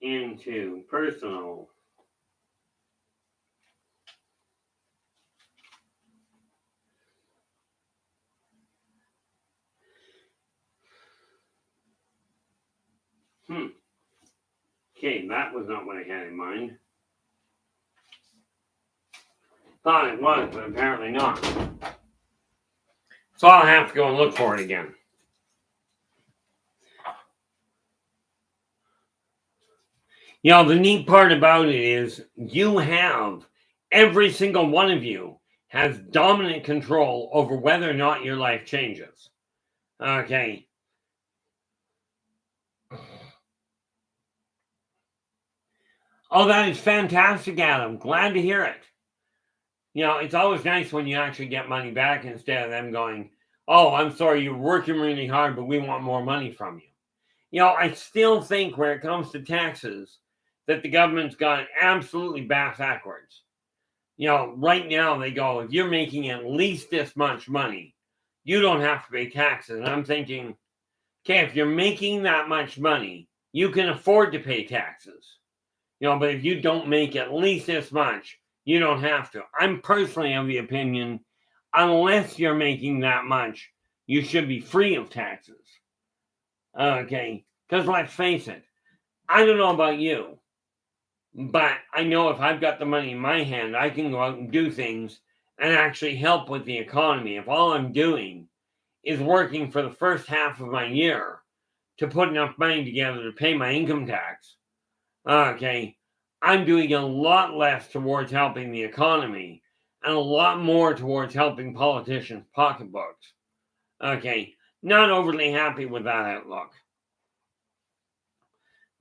A: into personal. Okay, that was not what I had in mind. Thought it was, but apparently not. So I'll have to go and look for it again. You know, the neat part about it is every single one of you has dominant control over whether or not your life changes. Okay. Oh, that is fantastic, Adam. Glad to hear it. You know, it's always nice when you actually get money back instead of them going, oh, I'm sorry, you're working really hard, but we want more money from you. You know, I still think when it comes to taxes that the government's got absolutely backwards. You know, right now they go, if you're making at least this much money, you don't have to pay taxes. And I'm thinking, okay, if you're making that much money, you can afford to pay taxes. You know, but if you don't make at least this much, you don't have to. I'm personally of the opinion, unless you're making that much, you should be free of taxes. Okay, because let's face it, I don't know about you, but I know if I've got the money in my hand, I can go out and do things and actually help with the economy. If all I'm doing is working for the first half of my year to put enough money together to pay my income tax, okay, I'm doing a lot less towards helping the economy and a lot more towards helping politicians' pocketbooks. Okay, not overly happy with that outlook.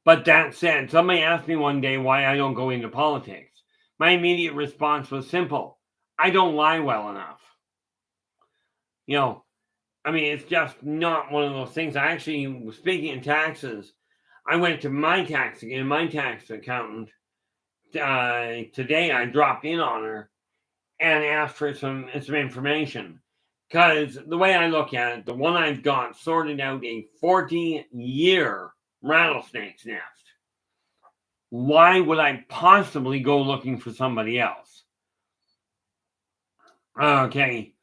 A: But that said, somebody asked me one day why I don't go into politics. My immediate response was simple. I don't lie well enough. You know, I mean, it's just not one of those things. I actually, speaking of taxes, I went to my tax accountant today. I dropped in on her and asked for some information. Because the way I look at it, the one I've got sorted out a 40-year rattlesnake's nest. Why would I possibly go looking for somebody else? Okay,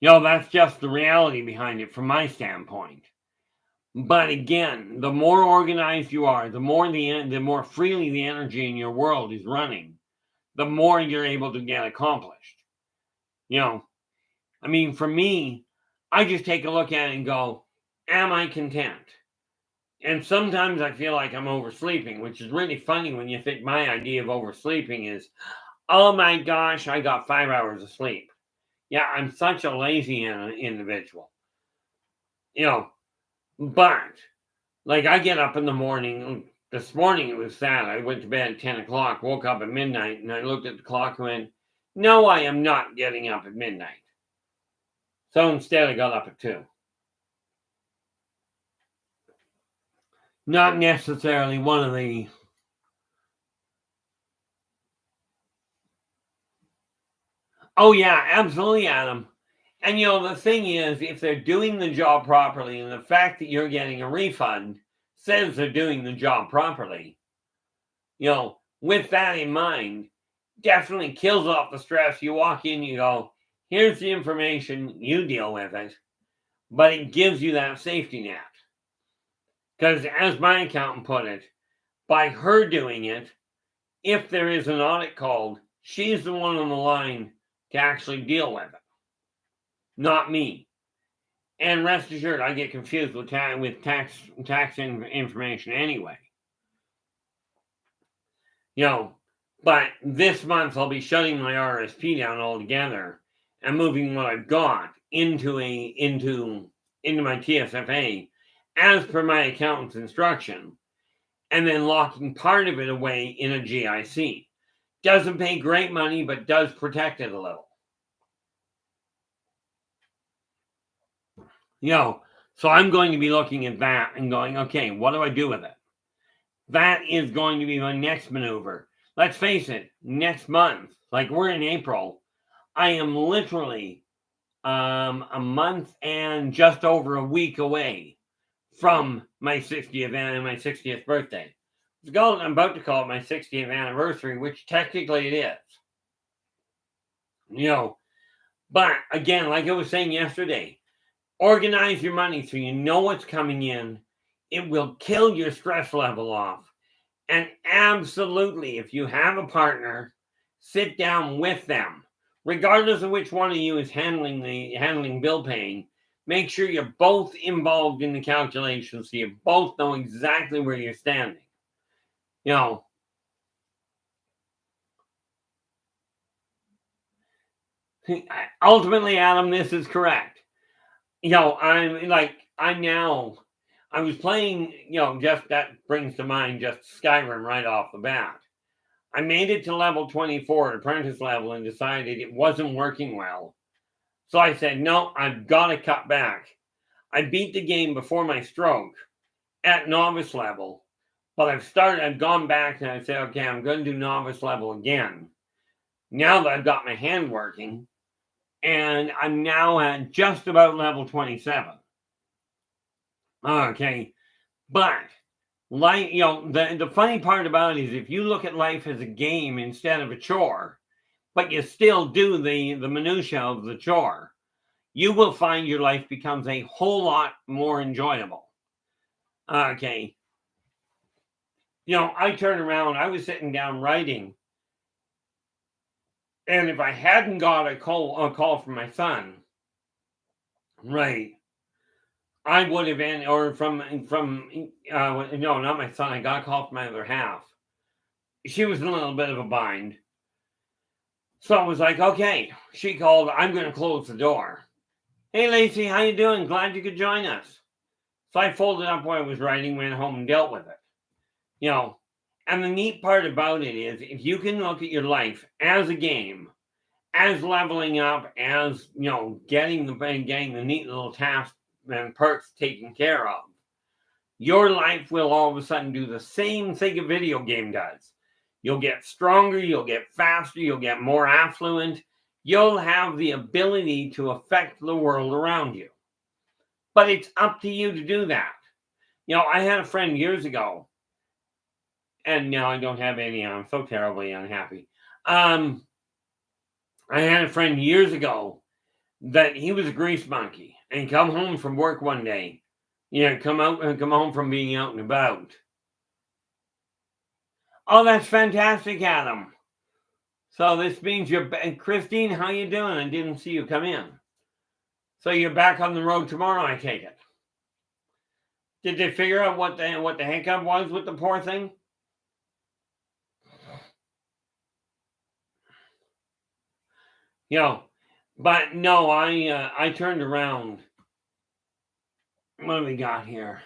A: you know, that's just the reality behind it from my standpoint. But again, the more organized you are, the more freely the energy in your world is running, the more you're able to get accomplished. You know, I mean, for me, I just take a look at it and go, am I content? And sometimes I feel like I'm oversleeping, which is really funny when you think my idea of oversleeping is, oh my gosh, I got 5 hours of sleep. Yeah, I'm such a lazy individual. You know, but like I get up in the morning. This morning it was sad. I went to bed at 10 o'clock, woke up at midnight, and I looked at the clock and went, no, I am not getting up at midnight. So instead I got up at 2. Not necessarily one of the... Oh yeah, absolutely, Adam. And you know, the thing is, if they're doing the job properly, and the fact that you're getting a refund says they're doing the job properly, you know, with that in mind, definitely kills off the stress. You walk in, you go, here's the information, you deal with it. But it gives you that safety net. Because as my accountant put it, by her doing it, if there is an audit called, she's the one on the line to actually deal with it, not me. And rest assured, I get confused with tax information anyway. You know, but this month I'll be shutting my RSP down altogether and moving what I've got into my TSFA as per my accountant's instruction, and then locking part of it away in a GIC. Doesn't pay great money, but does protect it a little. You know, so I'm going to be looking at that and going, okay, what do I do with it? That is going to be my next maneuver. Let's face it, next month, like we're in April, I am literally a month and just over a week away from my 60th birthday. I'm about to call it my 60th anniversary, which technically it is. You know, but again, like I was saying yesterday, organize your money so you know what's coming in. It will kill your stress level off. And absolutely, if you have a partner, sit down with them. regardless of which one of you is handling bill paying, make sure you're both involved in the calculation so you both know exactly where you're standing. You know, ultimately, Adam, this is correct. You know, I was playing, just that brings to mind just Skyrim right off the bat. I made it to level 24, apprentice level, and decided it wasn't working well. So I said, no, I've got to cut back. I beat the game before my stroke at novice level, but I've gone back and I said, okay, I'm going to do novice level again. Now that I've got my hand working, and I'm now at just about level 27. Okay, but life, the funny part about it is if you look at life as a game instead of a chore, but you still do the minutia of the chore, you will find your life becomes a whole lot more enjoyable. Okay. I turned around, I was sitting down writing, and if I hadn't got a call from my son, right, I would have been, or no, not my son, I got a call from my other half. She was in a little bit of a bind. So I was like, okay, she called, I'm going to close the door. Hey, Lacey, how you doing? Glad you could join us. So I folded up what I was writing, went home and dealt with it. And the neat part about it is if you can look at your life as a game, as leveling up, as, getting the neat little tasks and perks taken care of, your life will all of a sudden do the same thing a video game does. You'll get stronger, you'll get faster, you'll get more affluent. You'll have the ability to affect the world around you. But it's up to you to do that. I had a friend years ago, and now I don't have any. I'm so terribly unhappy. I had a friend years ago that he was a grease monkey and come home from work one day. Come home from being out and about. Oh, that's fantastic, Adam. So this means Christine, how you doing? I didn't see you come in. So you're back on the road tomorrow, I take it. Did they figure out what the hiccup was with the poor thing? But no, I turned around. What do we got here?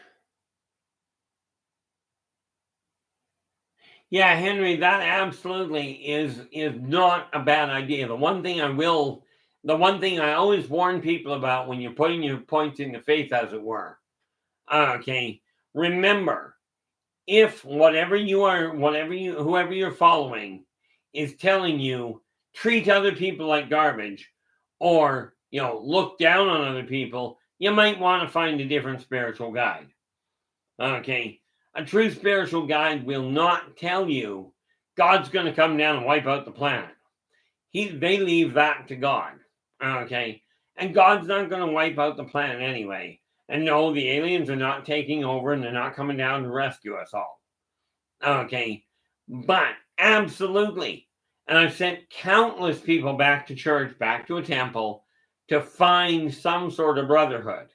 A: Yeah, Henry, that absolutely is not a bad idea. The one thing I always warn people about when you're putting your points into faith, as it were. Okay, remember, if whoever you're following is telling you treat other people like garbage, or look down on other people, you might want to find a different spiritual guide. Okay, a true spiritual guide will not tell you God's going to come down and wipe out the planet. They leave that to God. Okay, and God's not going to wipe out the planet anyway. And no, the aliens are not taking over and they're not coming down to rescue us all. Okay, but absolutely. And I've sent countless people back to church, back to a temple, to find some sort of brotherhood.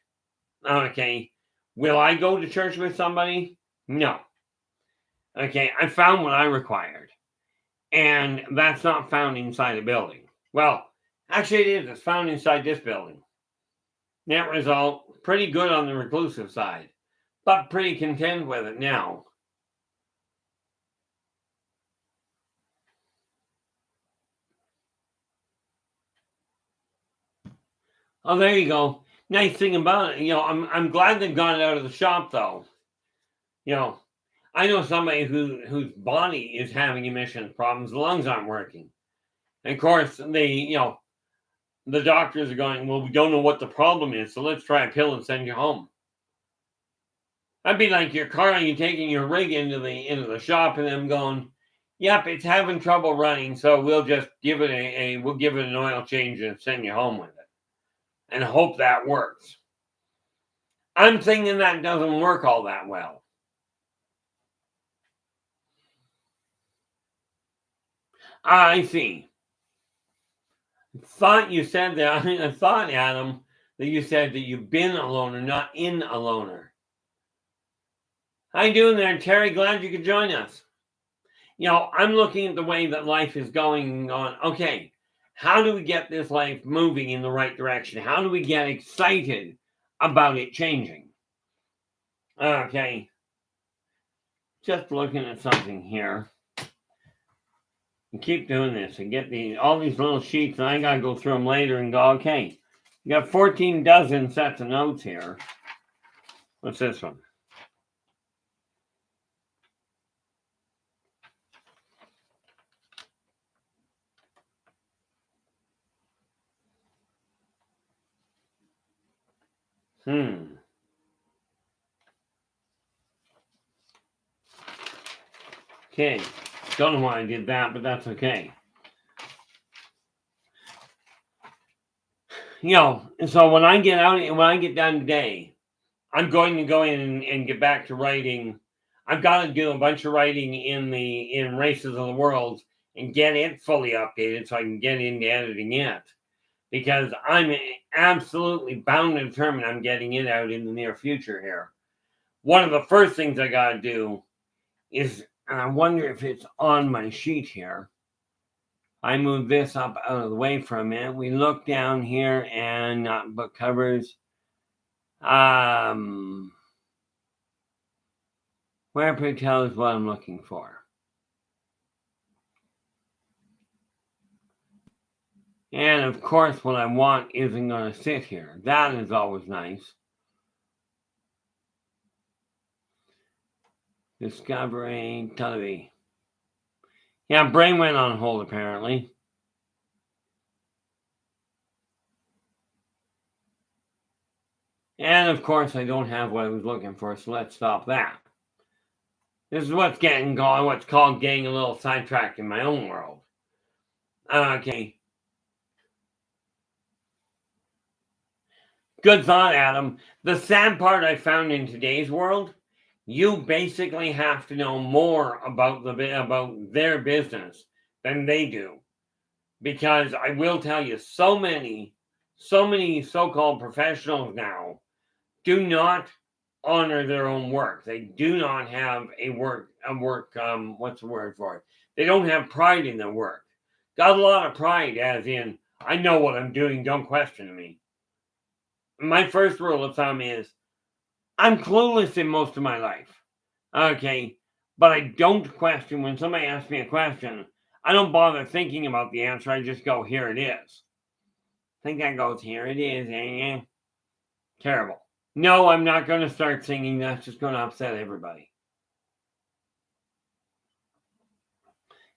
A: Okay, will I go to church with somebody? No. Okay, I found what I required. And that's not found inside a building. Well, actually it is. It's found inside this building. Net result, pretty good on the reclusive side, but pretty content with it now. Oh, there you go. Nice thing about it, I'm glad they've got it out of the shop, though. I know somebody whose body is having emissions problems. The lungs aren't working. And of course, the doctors are going, well, we don't know what the problem is, so let's try a pill and send you home. That'd be like your car, you taking your rig into the shop and them going, yep, it's having trouble running, so we'll just give it an oil change and send you home with it. And hope that works. I'm thinking that doesn't work all that well. I see. thought you said that. I thought, Adam, that you said that you've been a loner, not in a loner. How you doing there, Terry? Glad you could join us. I'm looking at the way that life is going on. Okay, how do we get this life moving in the right direction? How do we get excited about it changing? Okay, just looking at something here. And keep doing this and get all these little sheets, and I gotta go through them later and go, okay, you got 14 dozen sets of notes here. What's this one? Okay, don't know why I did that, but that's okay. So when I get done today, I'm going to go in and get back to writing. I've got to do a bunch of writing in Races of the World and get it fully updated so I can get into editing it. Because I'm absolutely bound and determined I'm getting it out in the near future here. One of the first things I got to do is, and I wonder if it's on my sheet here. I move this up out of the way for a minute. We look down here and not book covers. Where tell is what I'm looking for. And of course, what I want isn't going to sit here. That is always nice. Discovery, television. Yeah, brain went on hold apparently. And of course, I don't have what I was looking for, so let's stop that. This is what's called getting a little sidetracked in my own world. Okay. Good thought, Adam. The sad part I found in today's world, you basically have to know more about their business than they do. Because I will tell you, so many so-called professionals now do not honor their own work. They do not have what's the word for it? They don't have pride in their work. Got a lot of pride, as in, I know what I'm doing, don't question me. My first rule of thumb is, I'm clueless in most of my life. Okay, but I don't question when somebody asks me a question. I don't bother thinking about the answer. I just go, here it is. I think that goes, here it is. Terrible. No, I'm not going to start singing. That's just going to upset everybody.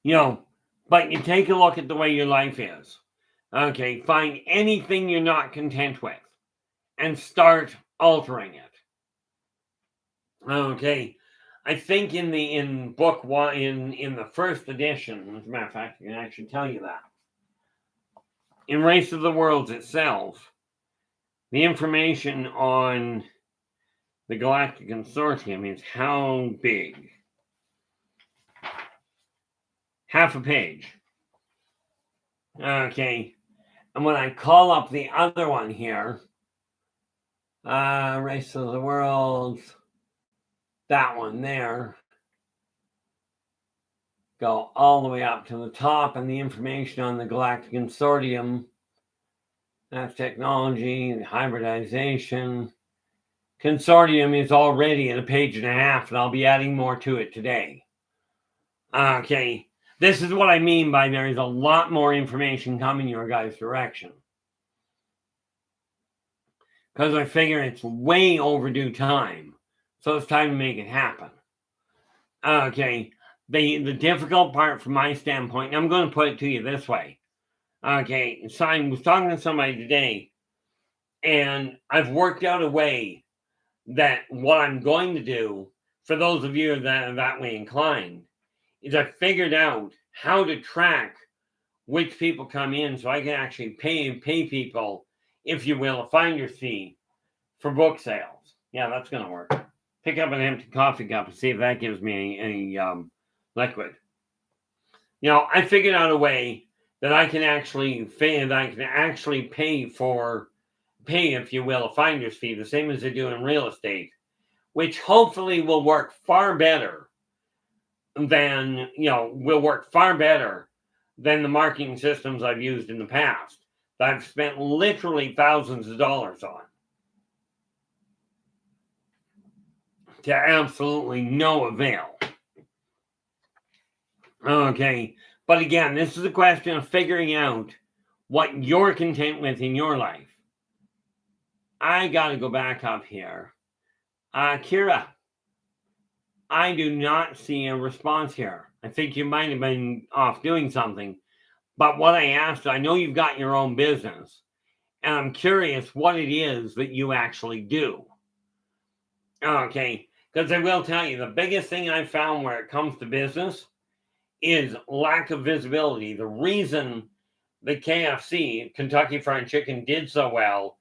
A: But you take a look at the way your life is. Okay, find anything you're not content with and start altering it. Okay, I think in book one, in the first edition, as a matter of fact, I can actually tell you that. In Race of the Worlds itself, the information on the Galactic Consortium is how big? Half a page. Okay, and when I call up the other one here, Race of the Worlds, that one there, go all the way up to the top, and the information on the Galactic Consortium, that's technology, hybridization. Consortium is already at a page and a half, and I'll be adding more to it today. Okay, this is what I mean by there is a lot more information coming your guys' direction. Because I figure it's way overdue time. So it's time to make it happen. Okay, the difficult part from my standpoint, and I'm going to put it to you this way. Okay, so I was talking to somebody today, and I've worked out a way that what I'm going to do, for those of you that are that way inclined, is I figured out how to track which people come in so I can actually pay people, if you will, a finder's fee for book sales. Yeah, that's going to work. Pick up an empty coffee cup and see if that gives me any liquid. I figured out a way that I can actually pay, if you will, a finder's fee, the same as they do in real estate, which hopefully will work far better than the marketing systems I've used in the past that I've spent literally thousands of dollars on to absolutely no avail. Okay, but again, this is a question of figuring out what you're content with in your life. I got to go back up here. Kira, I do not see a response here. I think you might have been off doing something. But what I asked, I know you've got your own business, and I'm curious what it is that you actually do. Okay, because I will tell you, the biggest thing I found where it comes to business is lack of visibility. The reason the KFC, Kentucky Fried Chicken, did so well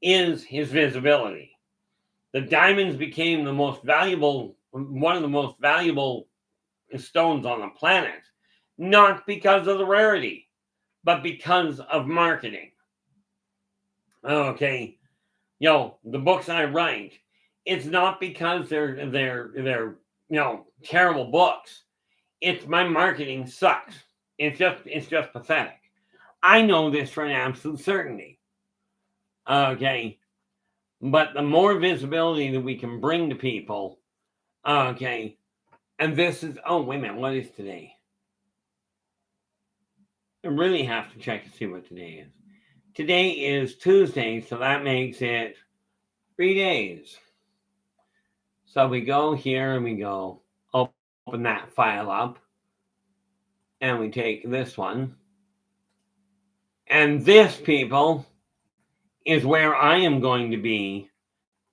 A: is his visibility. The diamonds became one of the most valuable stones on the planet, not because of the rarity, but because of marketing. Okay, the books I write, it's not because they're terrible books. It's my marketing sucks. It's just pathetic. I know this for an absolute certainty. Okay, but the more visibility that we can bring to people, okay, and this is, oh, wait a minute, what is today? I really have to check to see what today is. Today is Tuesday, so that makes it 3 days. So we go here and we go open that file up, and we take this one. And this, people, is where I am going to be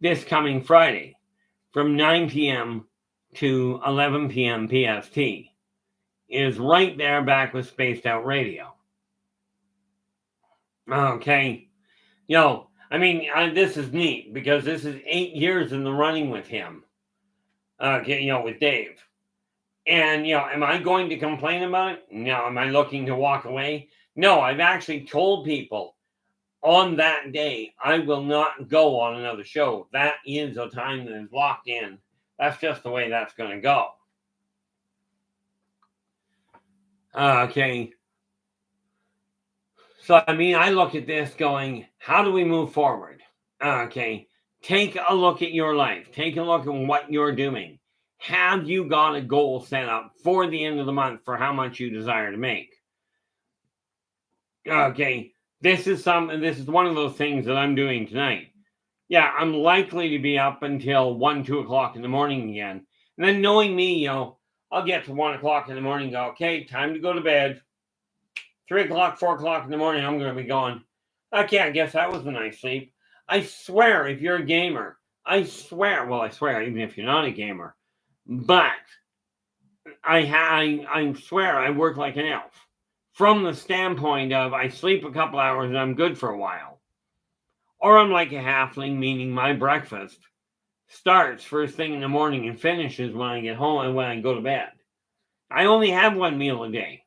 A: this coming Friday from 9 p.m. to 11 p.m. PST. Is right there back with Spaced Out Radio. Okay. This is neat because this is 8 years in the running with him. With Dave. And, am I going to complain about it? No. Am I looking to walk away? No, I've actually told people on that day, I will not go on another show. That is a time that is locked in. That's just the way that's going to go. Okay. So, I look at this going, how do we move forward? Okay. Take a look at your life. Take a look at what you're doing. Have you got a goal set up for the end of the month for how much you desire to make? Okay. This is one of those things that I'm doing tonight. Yeah, I'm likely to be up until 1, 2 o'clock in the morning again. And then knowing me, I'll get to 1 o'clock in the morning and go, okay, time to go to bed. 3 o'clock, 4 o'clock in the morning, I'm going to be going, okay, I guess that was a nice sleep. I swear, if you're a gamer, I swear, even if you're not a gamer, but I swear I work like an elf. From the standpoint of I sleep a couple hours and I'm good for a while. Or I'm like a halfling, meaning my breakfast starts first thing in the morning and finishes when I get home and when I go to bed. I only have one meal a day.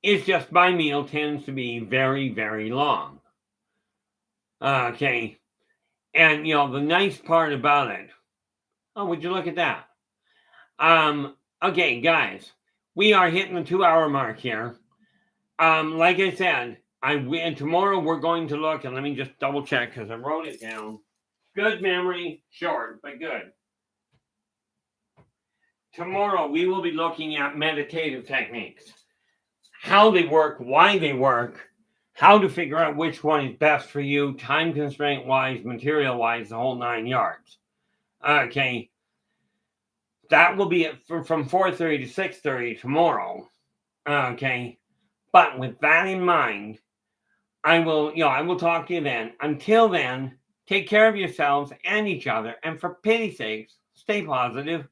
A: It's just my meal tends to be very, very long. Okay. And, the nice part about it, oh, would you look at that? Okay, guys, we are hitting the 2-hour mark here. Like I said, tomorrow we're going to look, and let me just double check because I wrote it down. Good memory, short, but good. Tomorrow we will be looking at meditative techniques. How they work, why they work, how to figure out which one is best for you, time constraint wise, material wise, the whole 9 yards. Okay. That will be from 4:30 to 6:30 tomorrow. Okay. But with that in mind, I will talk to you then. Until then, take care of yourselves and each other. And for pity's sakes, stay positive.